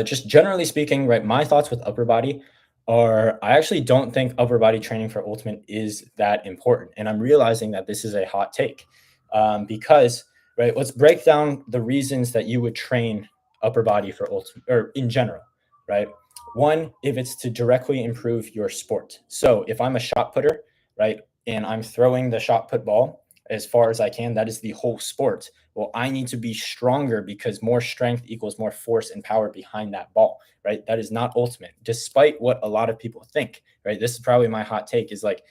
just generally speaking, right, my thoughts with upper body are I actually don't think upper body training for ultimate is that important. And I'm realizing that this is a hot take because, right, let's break down the reasons that you would train upper body for ultimate or in general, right? One, if it's to directly improve your sport. So if I'm a shot putter, right, and I'm throwing the shot put ball as far as I can, that is the whole sport. Well, I need to be stronger because more strength equals more force and power behind that ball, right? That is not ultimate, despite what a lot of people think, right? This is probably my hot take is like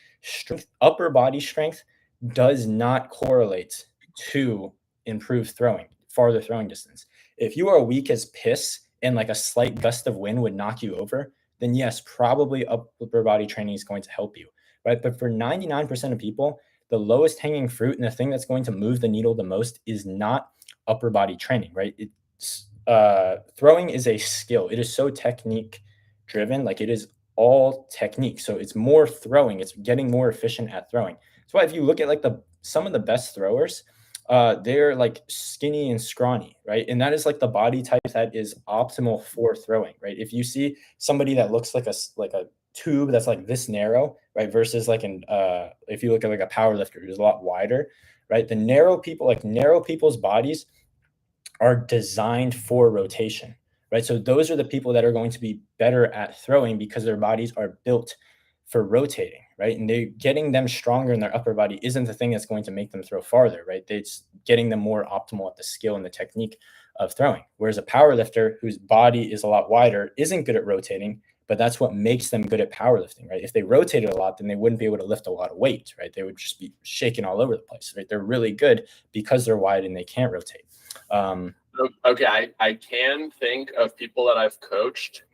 upper body strength does not correlate to improved throwing, farther throwing distance. If you are weak as piss and like a slight gust of wind would knock you over, then yes, probably upper body training is going to help you, right? But for 99% of people, the lowest hanging fruit and the thing that's going to move the needle the most is not upper body training, right? It's throwing is a skill. It is so technique driven, like it is all technique. So it's more throwing. It's getting more efficient at throwing. That's why if you look at like some of the best throwers, they're like skinny and scrawny, right? And that is like the body type that is optimal for throwing, right? If you see somebody that looks like a tube that's like this narrow, right? Versus like if you look at like a power lifter who's a lot wider, right? The narrow people's bodies are designed for rotation, right? So those are the people that are going to be better at throwing because their bodies are built for rotating, right? And they're getting them stronger in their upper body isn't the thing that's going to make them throw farther, right? It's getting them more optimal at the skill and the technique of throwing. Whereas a power lifter whose body is a lot wider isn't good at rotating, but that's what makes them good at powerlifting, right? If they rotated a lot, then they wouldn't be able to lift a lot of weight, right? They would just be shaking all over the place, right? They're really good because they're wide and they can't rotate. Okay, I can think of people that I've coached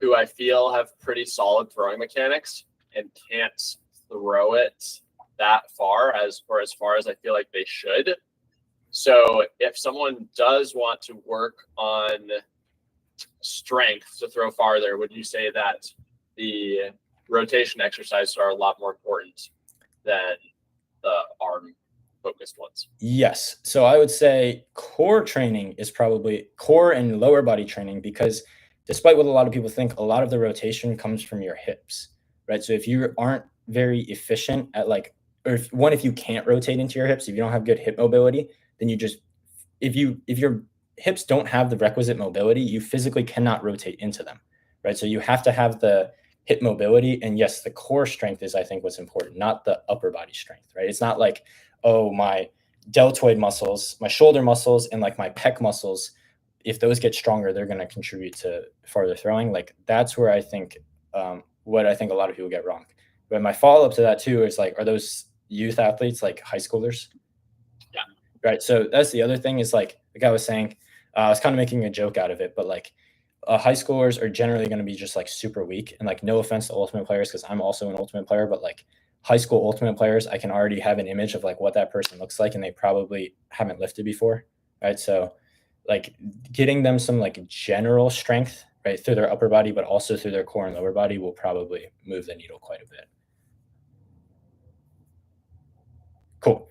who I feel have pretty solid throwing mechanics and can't throw it that far as far as I feel like they should. So if someone does want to work on strength to throw farther, would you say that the rotation exercises are a lot more important than the arm focused ones? Yes. So I would say core training is probably core and lower body training because despite what a lot of people think, a lot of the rotation comes from your hips, right? So if you aren't very efficient at like, or if you can't rotate into your hips, if you don't have good hip mobility, then you just, if your hips don't have the requisite mobility, you physically cannot rotate into them, right? So you have to have the hip mobility. And yes, the core strength is, I think, what's important, not the upper body strength, right? It's not like, oh, my deltoid muscles, my shoulder muscles, and like my pec muscles, if those get stronger, they're going to contribute to farther throwing. Like that's where I think what I think a lot of people get wrong. But my follow up to that too is like, are those youth athletes like high schoolers? Yeah. Right. So that's the other thing is like I was saying, I was kind of making a joke out of it, but like high schoolers are generally going to be just like super weak. And like, no offense to ultimate players, because I'm also an ultimate player, but like high school ultimate players, I can already have an image of like what that person looks like, and they probably haven't lifted before. Right. So like getting them some like general strength right through their upper body, but also through their core and lower body will probably move the needle quite a bit. Cool.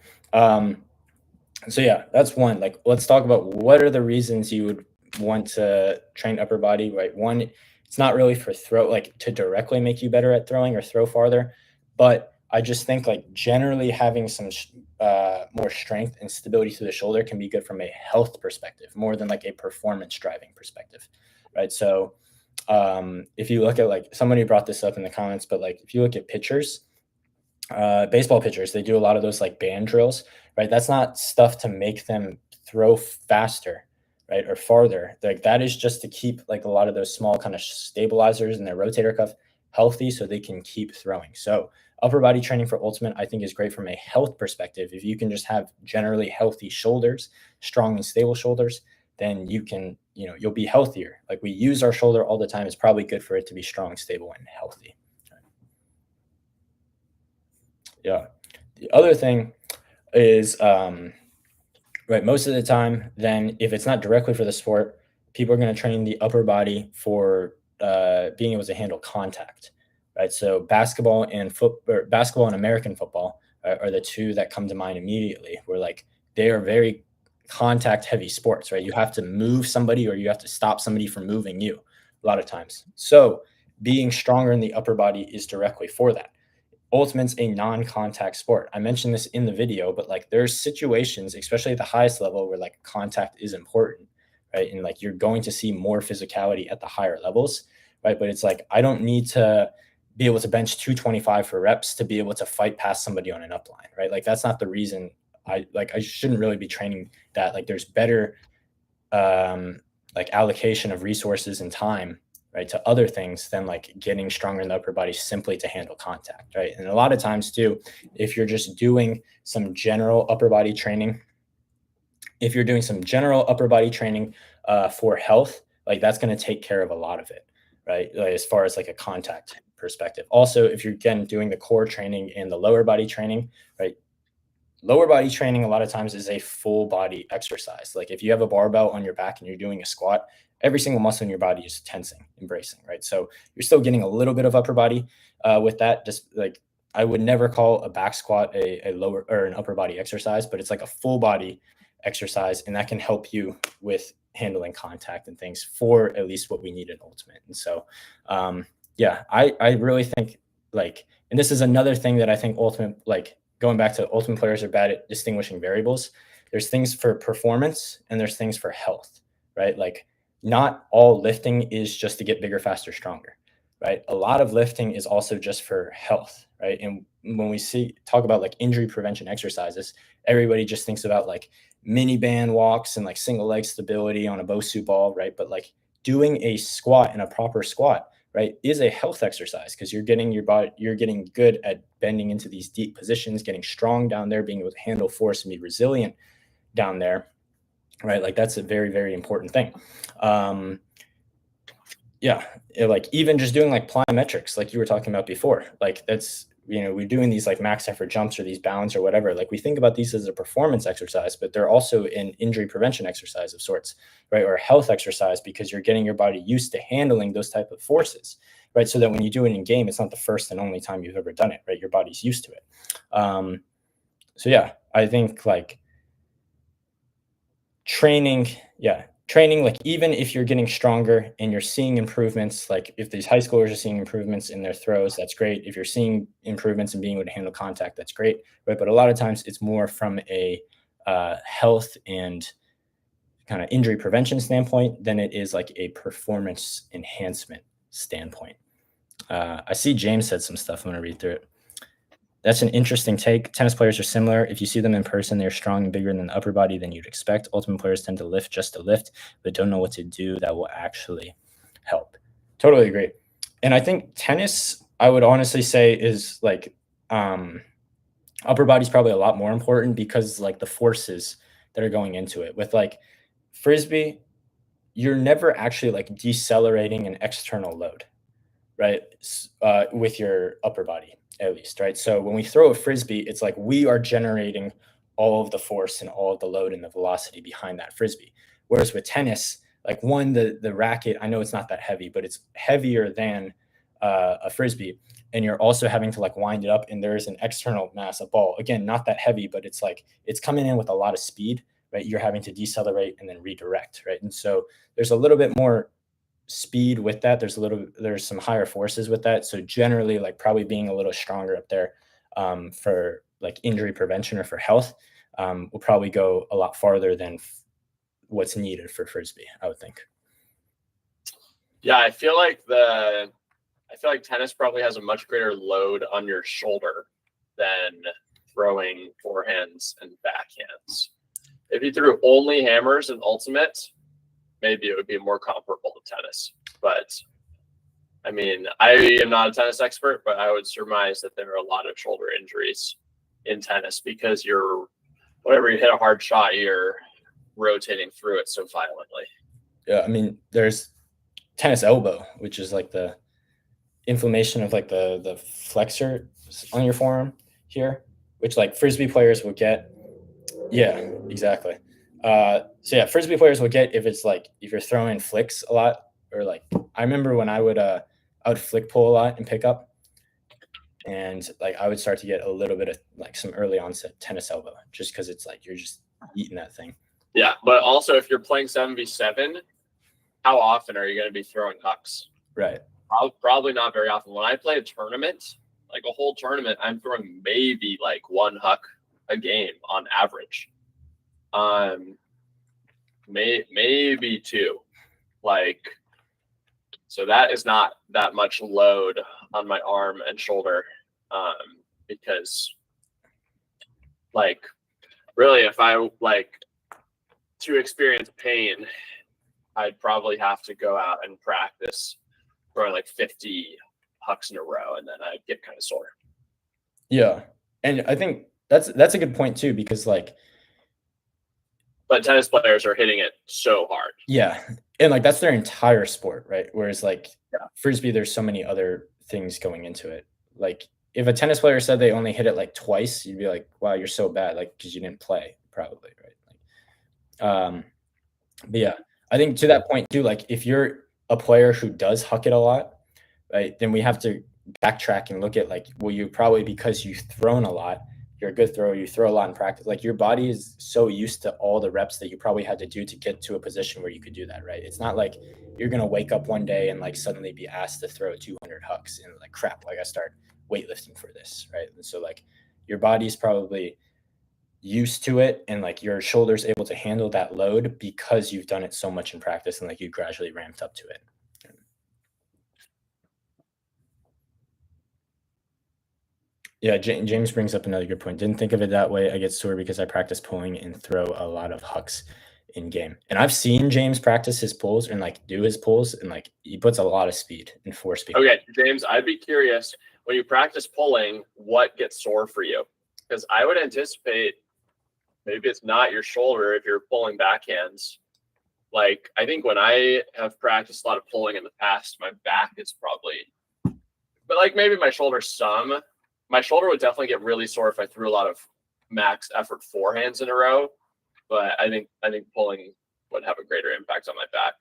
So yeah, that's one. Like, let's talk about what are the reasons you would want to train upper body, right? One, it's not really for throw, like to directly make you better at throwing or throw farther, but I just think like generally having some more strength and stability through the shoulder can be good from a health perspective, more than like a performance driving perspective, right? So if you look at like somebody brought this up in the comments, but like if you look at pitchers, baseball pitchers, they do a lot of those like band drills, right? That's not stuff to make them throw faster, right? Or farther. Like that is just to keep like a lot of those small kind of stabilizers in their rotator cuff healthy so they can keep throwing. So upper body training for ultimate, I think, is great from a health perspective. If you can just have generally healthy shoulders, strong and stable shoulders, then you can, you'll be healthier. Like we use our shoulder all the time. It's probably good for it to be strong, stable, and healthy. Yeah. The other thing is, right, most of the time, then if it's not directly for the sport, people are going to train the upper body for being able to handle contact, right? So basketball and American football are the two that come to mind immediately. Where like they are very contact heavy sports, right? You have to move somebody or you have to stop somebody from moving you a lot of times. So being stronger in the upper body is directly for that. Ultimate's a non-contact sport. I mentioned this in the video, but like there's situations, especially at the highest level, where like contact is important, right? And like you're going to see more physicality at the higher levels, right? But it's like I don't need to be able to bench 225 for reps to be able to fight past somebody on an upline, right? Like that's not the reason. I shouldn't really be training that. Like there's better like allocation of resources and time, right, to other things than like getting stronger in the upper body simply to handle contact, right? And a lot of times too, if you're just doing some general upper body training, for health, like that's going to take care of a lot of it, right? Like, as far as like a contact perspective. Also, if you're again doing the core training and the lower body training, right? Lower body training a lot of times is a full body exercise. Like if you have a barbell on your back and you're doing a squat, every single muscle in your body is tensing and bracing, right? So you're still getting a little bit of upper body with that. Just like I would never call a back squat a lower or an upper body exercise, but it's like a full body exercise, and that can help you with handling contact and things for at least what we need in ultimate. And so, yeah, I really think like, and this is another thing that I think ultimate, like going back to ultimate players are bad at distinguishing variables. There's things for performance and there's things for health, right? Like not all lifting is just to get bigger, faster, stronger, right? A lot of lifting is also just for health, right? And when we talk about like injury prevention exercises, everybody just thinks about like mini band walks and like single leg stability on a Bosu ball, right? But like doing a squat and a proper squat, right, is a health exercise because you're getting your body, you're getting good at bending into these deep positions, getting strong down there, being able to handle force and be resilient down there, right? Like that's a very, very important thing. Yeah, like even just doing like plyometrics, like you were talking about before, like that's we're doing these like max effort jumps or these bounds or whatever, like we think about these as a performance exercise, but they're also an injury prevention exercise of sorts, right? Or a health exercise, because you're getting your body used to handling those type of forces, right? So that when you do it in game, it's not the first and only time you've ever done it, right? Your body's used to it. So yeah, I think like training, like even if you're getting stronger and you're seeing improvements, like if these high schoolers are seeing improvements in their throws, that's great. If you're seeing improvements in being able to handle contact, that's great, right? But a lot of times it's more from a health and kind of injury prevention standpoint than it is like a performance enhancement standpoint. I see James said some stuff. I'm going to read through it. That's an interesting take. Tennis players are similar. If you see them in person, they're strong and bigger than the upper body than you'd expect. Ultimate players tend to lift just to lift, but don't know what to do that will actually help. Totally agree. And I think tennis, I would honestly say, is like upper body's probably a lot more important because like the forces that are going into it. With like Frisbee, you're never actually like decelerating an external load, right? With your upper body, at least, right? So when we throw a Frisbee, it's like we are generating all of the force and all of the load and the velocity behind that Frisbee. Whereas with tennis, like the racket, I know it's not that heavy, but it's heavier than a Frisbee. And you're also having to like wind it up, and there's an external mass of ball. Again, not that heavy, but it's like it's coming in with a lot of speed, right? You're having to decelerate and then redirect, right? And so there's a little bit more speed with that. There's some higher forces with that. So generally, like probably being a little stronger up there for like injury prevention or for health will probably go a lot farther than what's needed for Frisbee, I would think. Yeah, I feel like tennis probably has a much greater load on your shoulder than throwing forehands and backhands. If you threw only hammers and ultimate, maybe it would be more comparable to tennis. But I mean, I am not a tennis expert, but I would surmise that there are a lot of shoulder injuries in tennis because whenever you hit a hard shot, you're rotating through it so violently. Yeah, I mean, there's tennis elbow, which is like the inflammation of like the flexor on your forearm here, which like Frisbee players will get. Yeah, exactly. So yeah, Frisbee players will get if you're throwing flicks a lot, or like I remember when I would flick pull a lot and pick up, and like I would start to get a little bit of like some early onset tennis elbow, just because it's like you're just eating that thing. Yeah, but also if you're playing 7v7, how often are you going to be throwing hucks? Right. Probably not very often. When I play a tournament, like a whole tournament, I'm throwing maybe like one huck a game on average. Maybe two. Like, so that is not that much load on my arm and shoulder. Because like really if I like to experience pain, I'd probably have to go out and practice throwing like 50 hucks in a row, and then I'd get kind of sore. Yeah. And I think that's a good point too, because like, but tennis players are hitting it so hard. Yeah. And like that's their entire sport, right? Whereas like Frisbee, there's so many other things going into it. Like if a tennis player said they only hit it like twice, you'd be like, wow, you're so bad, like because you didn't play, probably, right? Like, but yeah, I think to that point too, like if you're a player who does huck it a lot, right, then we have to backtrack and look at like, well, you probably, because you've thrown a lot, you're a good thrower, you throw a lot in practice, like your body is so used to all the reps that you probably had to do to get to a position where you could do that, right? It's not like you're going to wake up one day and like suddenly be asked to throw 200 hucks and like, crap, like I start weightlifting for this, right? And so like your body's probably used to it, and like your shoulder's able to handle that load because you've done it so much in practice and like you gradually ramped up to it. Yeah, James brings up another good point. Didn't think of it that way. I get sore because I practice pulling and throw a lot of hucks in game. And I've seen James practice his pulls and like do his pulls, and like he puts a lot of speed and force behind. Okay, James, I'd be curious, when you practice pulling, what gets sore for you? Because I would anticipate maybe it's not your shoulder if you're pulling backhands. Like, I think when I have practiced a lot of pulling in the past, my back is probably, but like maybe my shoulder some, my shoulder would definitely get really sore if I threw a lot of max effort forehands in a row, but I think pulling would have a greater impact on my back.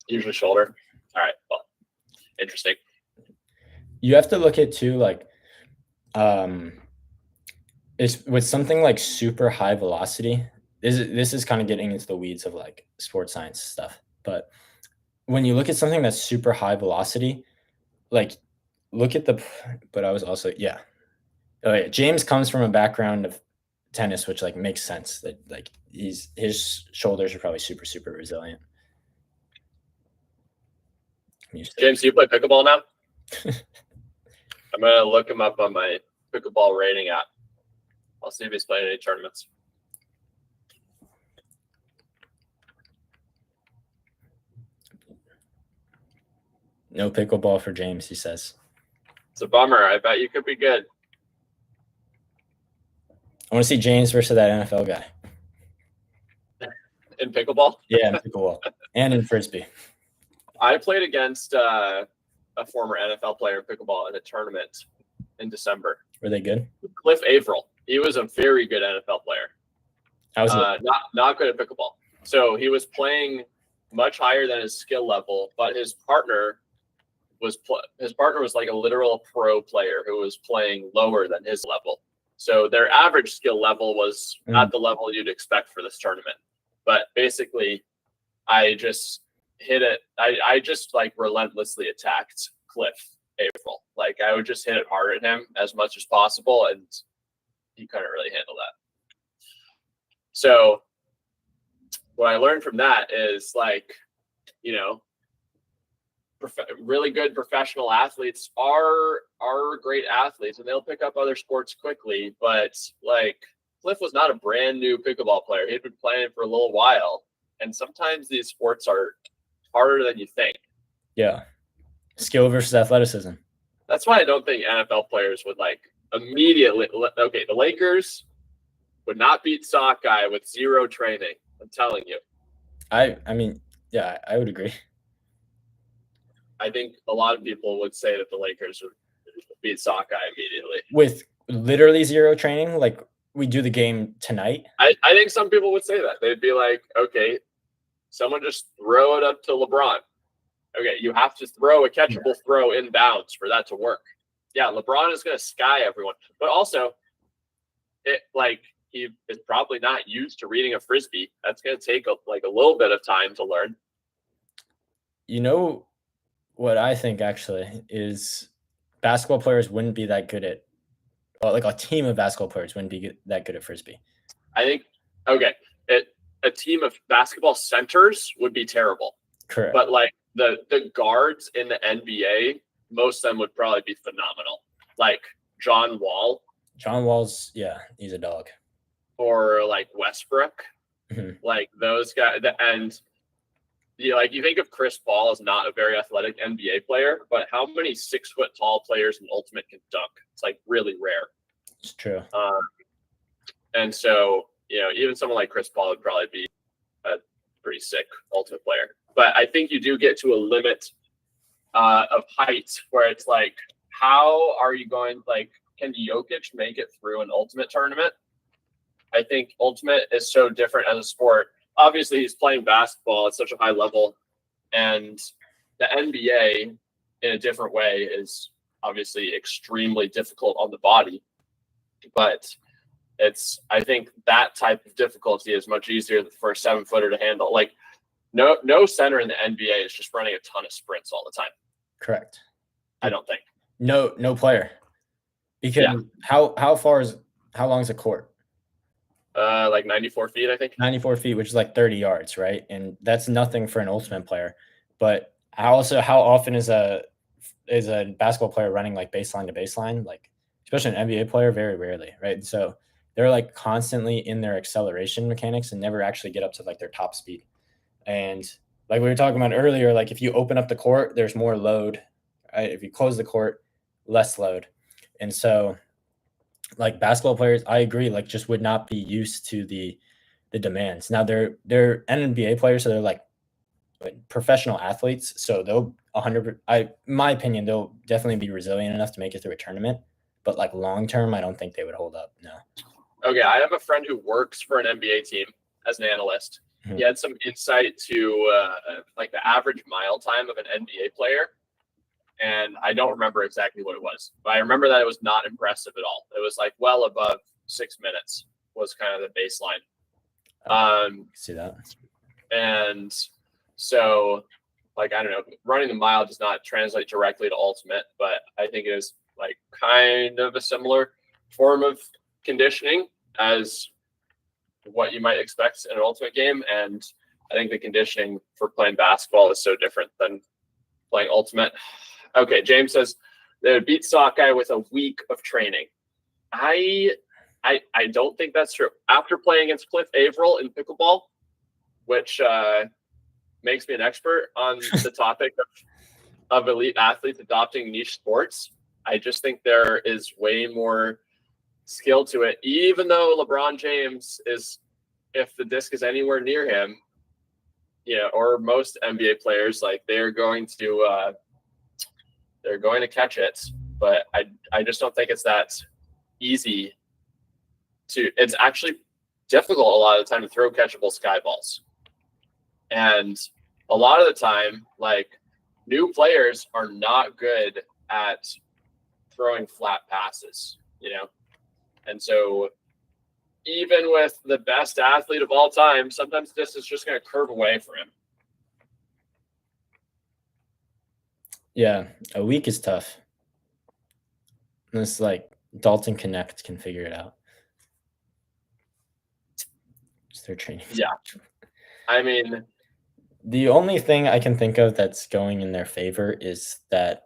Usually shoulder. All right. Well, interesting. You have to look at too, like, it's with something like super high velocity. This is kind of getting into the weeds of like sports science stuff. But when you look at something that's super high velocity, like look at the. But I was also Oh yeah, James comes from a background of tennis, which like makes sense that like his shoulders are probably super resilient. James, do you play pickleball now? I'm gonna look him up on my pickleball rating app. I'll see if he's playing any tournaments. No pickleball for James, he says. It's a bummer. I bet you could be good. I want to see James versus that NFL guy. In pickleball? Yeah, in pickleball. And in Frisbee. I played against a former NFL player in pickleball in a tournament in December. Were they good? Cliff Averill. He was a very good NFL player. Not good at pickleball. So he was playing much higher than his skill level, but his partner was like a literal pro player who was playing lower than his level. So their average skill level was at the level you'd expect for this tournament. But basically, I just hit it. I just like relentlessly attacked Cliff Averill. Like I would just hit it hard at him as much as possible, and he couldn't really handle that. So what I learned from that is like, really good professional athletes are great athletes, and they'll pick up other sports quickly. But like Cliff was not a brand new pickleball player. He'd been playing for a little while, and sometimes these sports are harder than you think. Yeah, skill versus athleticism. That's why I don't think NFL players would like immediately. Okay, the Lakers would not beat Sockeye with zero training. I'm telling you. I mean, yeah, I would agree. I think a lot of people would say that the Lakers would beat Sockeye immediately. With literally zero training, like we do the game tonight. I think some people would say that. They'd be like, okay, someone just throw it up to LeBron. Okay, you have to throw a catchable throw inbounds for that to work. Yeah, LeBron is going to sky everyone. But also, he is probably not used to reading a Frisbee. That's going to take a little bit of time to learn. You know what I think actually is basketball players wouldn't be that good at, like a team of basketball players wouldn't be that good at Frisbee. I think, a team of basketball centers would be terrible. Correct. But like the guards in the NBA, most of them would probably be phenomenal. Like John Wall. John Wall's, yeah, he's a dog. Or like Westbrook. Mm-hmm. Like those guys. And you think of Chris Paul as not a very athletic NBA player, but how many 6 foot tall players in Ultimate can dunk? It's like really rare. It's true. And so, even someone like Chris Paul would probably be a pretty sick Ultimate player. But I think you do get to a limit of height where it's like, how are you going, like, can Jokic make it through an Ultimate tournament? I think Ultimate is so different as a sport. Obviously, he's playing basketball at such a high level, and the NBA in a different way is obviously extremely difficult on the body. But I think that type of difficulty is much easier for a 7-footer to handle. Like no center in the NBA is just running a ton of sprints all the time. Correct. I don't think. No player. Because how long is a court? Like 94 feet, I think. 94 feet, which is like 30 yards, right? And that's nothing for an Ultimate player. But how often is a basketball player running like baseline to baseline? Like, especially an NBA player, very rarely, right? So they're like constantly in their acceleration mechanics and never actually get up to like their top speed. And like we were talking about earlier, like if you open up the court, there's more load, right? If you close the court, less load. And so like basketball players, I agree, like just would not be used to the demands. Now they're NBA players, so they're like professional athletes, so they'll 100. My opinion, they'll definitely be resilient enough to make it through a tournament. But like long term, I don't think they would hold up. No. Okay, I have a friend who works for an NBA team as an analyst. Mhm. He had some insight to like the average mile time of an NBA player, and I don't remember exactly what it was, but I remember that it was not impressive at all. It was like well above 6 minutes was kind of the baseline. See that? And so, like, I don't know, running the mile does not translate directly to ultimate, but I think it is like kind of a similar form of conditioning as what you might expect in an ultimate game. And I think the conditioning for playing basketball is so different than playing ultimate. Okay, James says they would beat Sockeye with a week of training. I don't think that's true. After playing against Cliff Averill in pickleball, which makes me an expert on the topic of elite athletes adopting niche sports, I just think there is way more skill to it. Even though LeBron James is, if the disc is anywhere near him, or most NBA players, like they're going to catch it. But I just don't think it's that easy to. It's actually difficult a lot of the time to throw catchable sky balls. And a lot of the time, like new players are not good at throwing flat passes, And so even with the best athlete of all time, sometimes this is just going to curve away for him. Yeah, a week is tough. It's like Dalton Connect can figure it out. It's their training. Yeah. I mean, the only thing I can think of that's going in their favor is that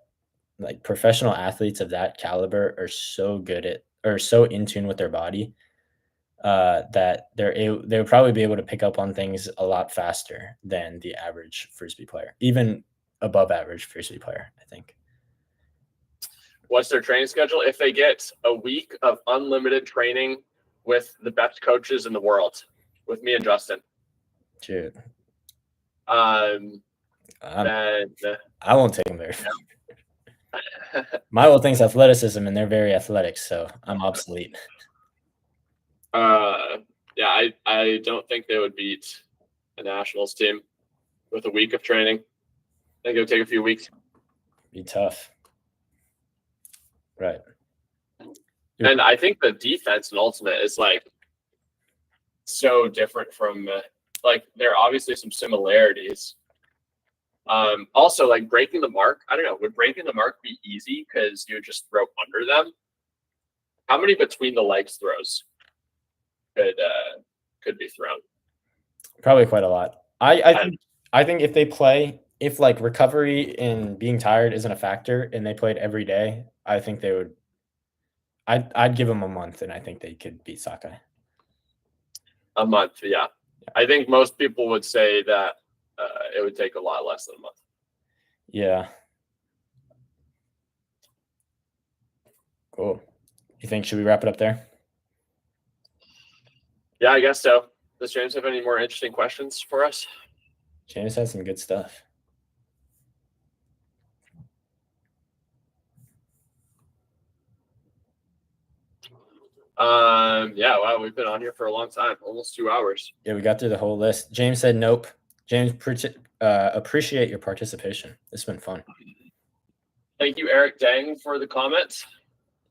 like professional athletes of that caliber are so good at or so in tune with their body that they'll probably be able to pick up on things a lot faster than the average Frisbee player, even above average Frisbee player, I think. What's their training schedule? If they get a week of unlimited training with the best coaches in the world, with me and Justin. Dude. Then I won't take them very far. My whole thing's athleticism, and they're very athletic, so I'm obsolete. Yeah, I don't think they would beat a Nationals team with a week of training. I think it would take a few weeks. Be tough. Right. And I think the defense in Ultimate is like so different from like there are obviously some similarities. Also, like breaking the mark, I don't know, would breaking the mark be easy because you would just throw under them? How many between the legs throws could be thrown? Probably quite a lot. I think if they play, if like recovery and being tired isn't a factor and they played every day, I think they would. I'd give them a month, and I think they could beat Sockeye. A month, yeah. I think most people would say that it would take a lot less than a month. Yeah. Cool. You think should we wrap it up there? Yeah, I guess so. Does James have any more interesting questions for us? James has some good stuff. Yeah, wow, we've been on here for a long time, almost 2 hours. Yeah, we got through the whole list. James said nope. James, appreciate your participation. It's been fun. Thank you, Eric Dang, for the comments.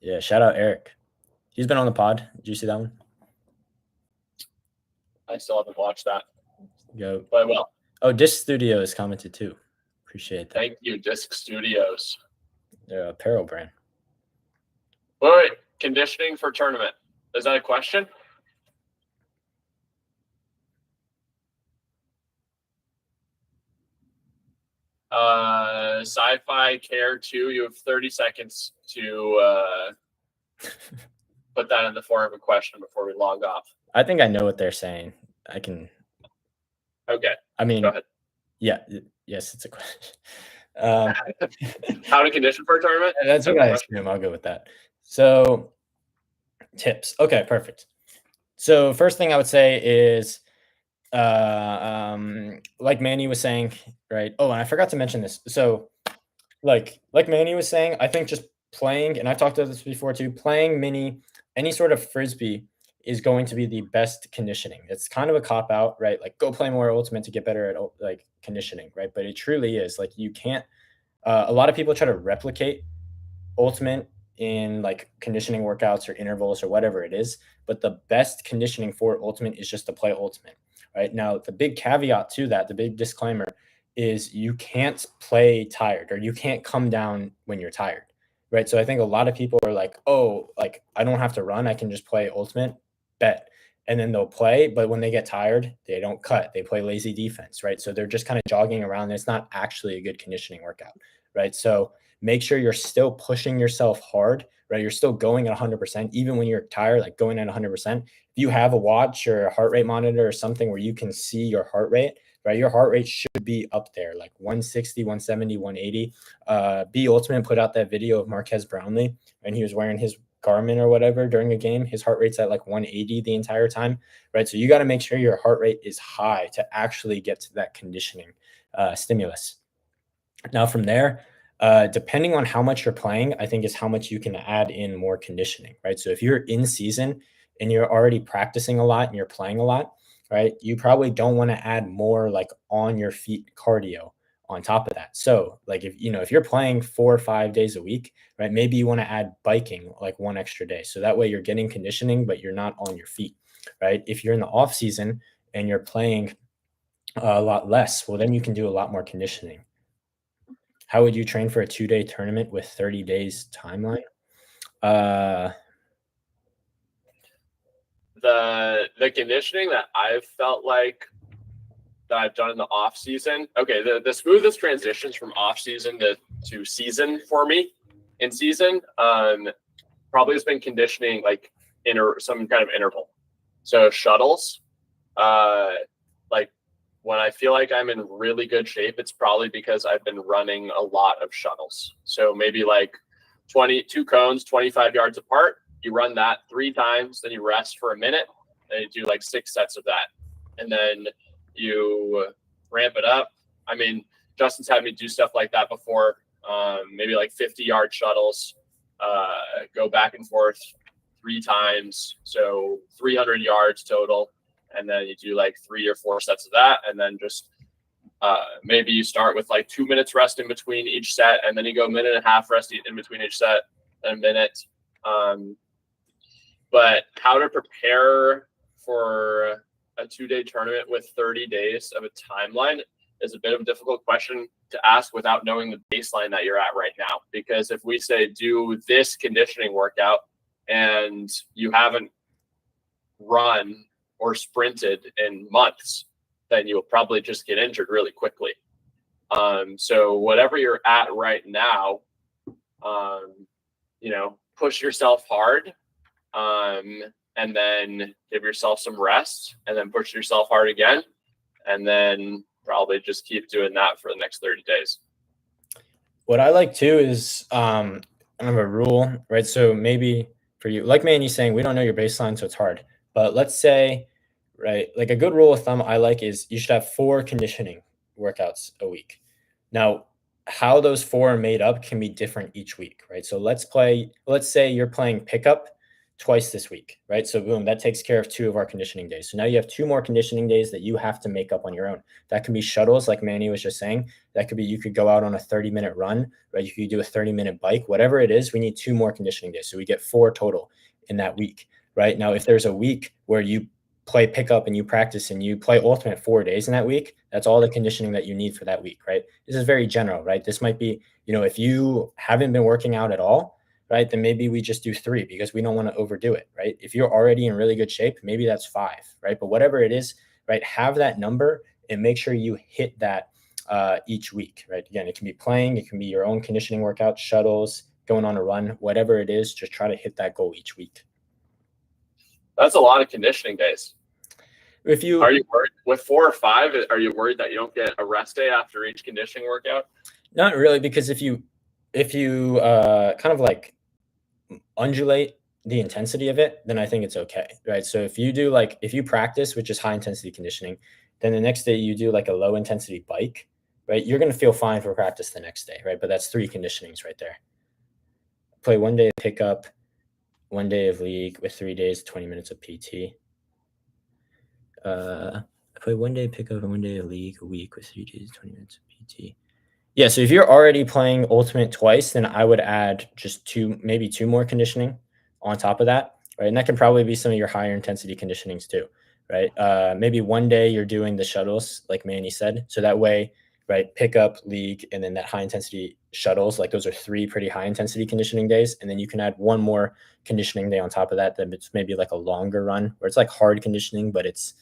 Yeah, shout out Eric. He's been on the pod. Did you see that one? I still haven't watched that. Go. But I will. Oh, Disc Studio has commented too. Appreciate that. Thank you, Disc Studios. They're apparel brand. Wait, conditioning for tournament. Is that a question? Sci-Fi Care 2, you have 30 seconds to put that in the form of a question before we log off. I think I know what they're saying. I can. Okay. I mean, go ahead. Yeah. Yes, it's a question. How to condition for a tournament? That's what I assume. I'll go with that. So, tips. Okay, perfect. So, first thing I would say is like Manny was saying, right? Oh, and I forgot to mention this. So like Manny was saying, I think just playing, and I've talked about this before too, playing mini, any sort of frisbee is going to be the best conditioning. It's kind of a cop out, right? Like go play more ultimate to get better at like conditioning, right? But it truly is like you can't. A lot of people try to replicate ultimate in like conditioning workouts or intervals or whatever it is. But the best conditioning for ultimate is just to play ultimate. Right now, the big caveat to that, the big disclaimer is you can't play tired or you can't come down when you're tired. Right. So I think a lot of people are like, oh, like I don't have to run. I can just play ultimate, bet. And then they'll play, but when they get tired, they don't cut. They play lazy defense, right? So they're just kind of jogging around. And it's not actually a good conditioning workout, right? So make sure you're still pushing yourself hard, right? You're still going at 100%, even when you're tired, like going at 100%. If you have a watch or a heart rate monitor or something where you can see your heart rate, right? Your heart rate should be up there, like 160, 170, 180. B Ultimate put out that video of Marquez Brownlee, and he was wearing his Garmin or whatever during a game. His heart rate's at like 180 the entire time, right? So you got to make sure your heart rate is high to actually get to that conditioning stimulus. Now, from there, depending on how much you're playing, I think is how much you can add in more conditioning, right? So if you're in season and you're already practicing a lot and you're playing a lot, right, you probably don't want to add more like on your feet cardio on top of that. So, like if you're playing 4 or 5 days a week, right, maybe you want to add biking like one extra day. So that way you're getting conditioning, but you're not on your feet, right? If you're in the off season and you're playing a lot less, well, then you can do a lot more conditioning. How would you train for a 2-day tournament with 30 days timeline? Uh, The conditioning that I've felt like that I've done in the off season. Okay, the smoothest transitions from off season to season for me in season probably has been conditioning like some kind of interval. So shuttles, like when I feel like I'm in really good shape, it's probably because I've been running a lot of shuttles. So maybe like 22 cones, 25 yards apart. You run that 3 times, then you rest for a minute, and you do like 6 sets of that. And then you ramp it up. I mean, Justin's had me do stuff like that before. Maybe like 50-yard shuttles, go back and forth 3 times. So 300 yards total. And then you do like 3 or 4 sets of that. And then just maybe you start with like 2 minutes rest in between each set. And then you go a minute and a half rest in between each set, and a minute. But how to prepare for a 2-day tournament with 30 days of a timeline is a bit of a difficult question to ask without knowing the baseline that you're at right now. Because if we say do this conditioning workout and you haven't run or sprinted in months, then you'll probably just get injured really quickly. So whatever you're at right now, push yourself hard, and then give yourself some rest, and then push yourself hard again, and then probably just keep doing that for the next 30 days. what I like too is kind of a rule, right? So maybe for you, like Manny's saying, we don't know your baseline, so it's hard. But let's say, right, like a good rule of thumb I like is you should have 4 conditioning workouts a week. Now, how those 4 are made up can be different each week, right? So let's say you're playing pickup twice this week, right? So boom, that takes care of 2 of our conditioning days. So now you have 2 more conditioning days that you have to make up on your own. That can be shuttles, like Manny was just saying. That could be you could go out on a 30-minute run, right? You could do a 30-minute bike, whatever it is. We need 2 more conditioning days. So we get 4 total in that week, right? Now, if there's a week where you play pickup and you practice and you play ultimate 4 days in that week, that's all the conditioning that you need for that week, right? This is very general, right? This might be, if you haven't been working out at all, right, then maybe we just do 3 because we don't want to overdo it, right? If you're already in really good shape, maybe that's 5, right? But whatever it is, right, have that number and make sure you hit that each week, right? Again, it can be playing, it can be your own conditioning workout, shuttles, going on a run, whatever it is, just try to hit that goal each week. That's a lot of conditioning days. Are you worried with 4 or 5? Are you worried that you don't get a rest day after each conditioning workout? Not really, because if you kind of like undulate the intensity of it, then I think it's okay, right? So if you practice, which is high intensity conditioning, then the next day you do like a low intensity bike, right? You're going to feel fine for practice the next day, right? But that's 3 conditionings right there. Play 1 day of pickup, 1 day of league with 3 days, 20 minutes of PT. I play 1 day pickup and 1 day of league a week with 3 days, 20 minutes of PT. Yeah, so if you're already playing ultimate twice, then I would add just maybe 2 more conditioning on top of that, right? And that can probably be some of your higher intensity conditionings too, right? Maybe 1 day you're doing the shuttles, like Manny said. So that way, right, pickup, league, and then that high intensity shuttles, like those are 3 pretty high intensity conditioning days. And then you can add 1 more conditioning day on top of that. Then it's maybe like a longer run where it's like hard conditioning, but it's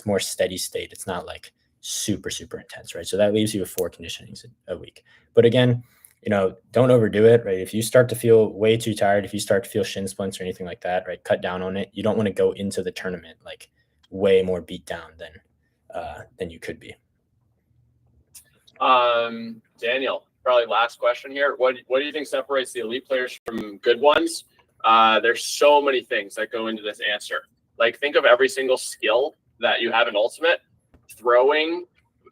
more steady state. It's not like super, super intense, right? So that leaves you with 4 conditionings a week. But again, don't overdo it, right? If you start to feel way too tired, if you start to feel shin splints or anything like that, right, cut down on it. You don't want to go into the tournament like way more beat down than you could be. Daniel, probably last question here. What do you think separates the elite players from good ones? There's so many things that go into this answer. Like, think of every single skill that you have in Ultimate. Throwing,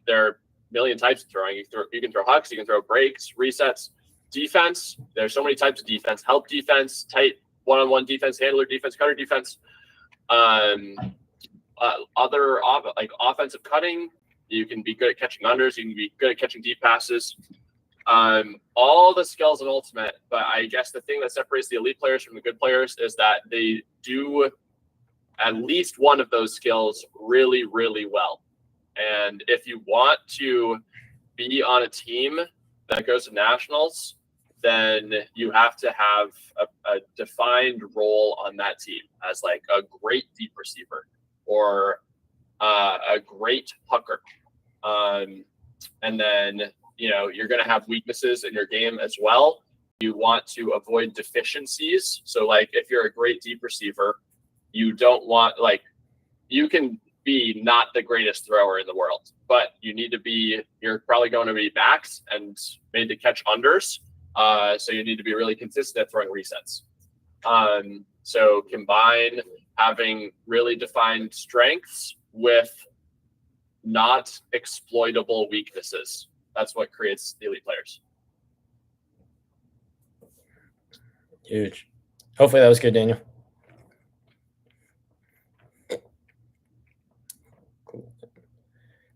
there are a million types of throwing. You can throw hucks, you can throw breaks, resets. Defense, there's so many types of defense. Help defense, tight one-on-one defense, handler defense, cutter defense. Other like offensive cutting, you can be good at catching unders, you can be good at catching deep passes. All the skills in Ultimate, but I guess the thing that separates the elite players from the good players is that they do at least one of those skills really, really well. And if you want to be on a team that goes to nationals, then you have to have a defined role on that team as like a great deep receiver or a great pucker. And then, you're going to have weaknesses in your game as well. You want to avoid deficiencies. So like if you're a great deep receiver, you don't want, you can be not the greatest thrower in the world, but you're probably going to be backs and made to catch unders. So you need to be really consistent at throwing resets. So combine having really defined strengths with not exploitable weaknesses. That's what creates the elite players. Huge. Hopefully that was good, Daniel. Cool.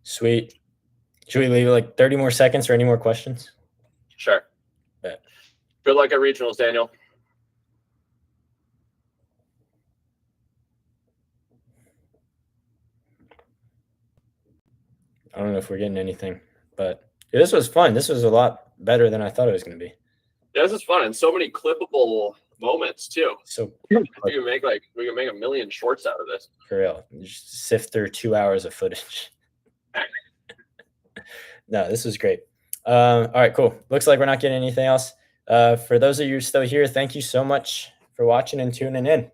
Sweet. Should we leave like 30 more seconds for any more questions? Sure. Yeah. Good luck at regionals, Daniel. I don't know if we're getting anything, but yeah, this was fun. This was a lot better than I thought it was going to be. Yeah, this is fun, and so many clippable moments too. So we can make a million shorts out of this. For real, just sift through 2 hours of footage. No, this was great. All right, cool. Looks like we're not getting anything else. For those of you still here, thank you so much for watching and tuning in.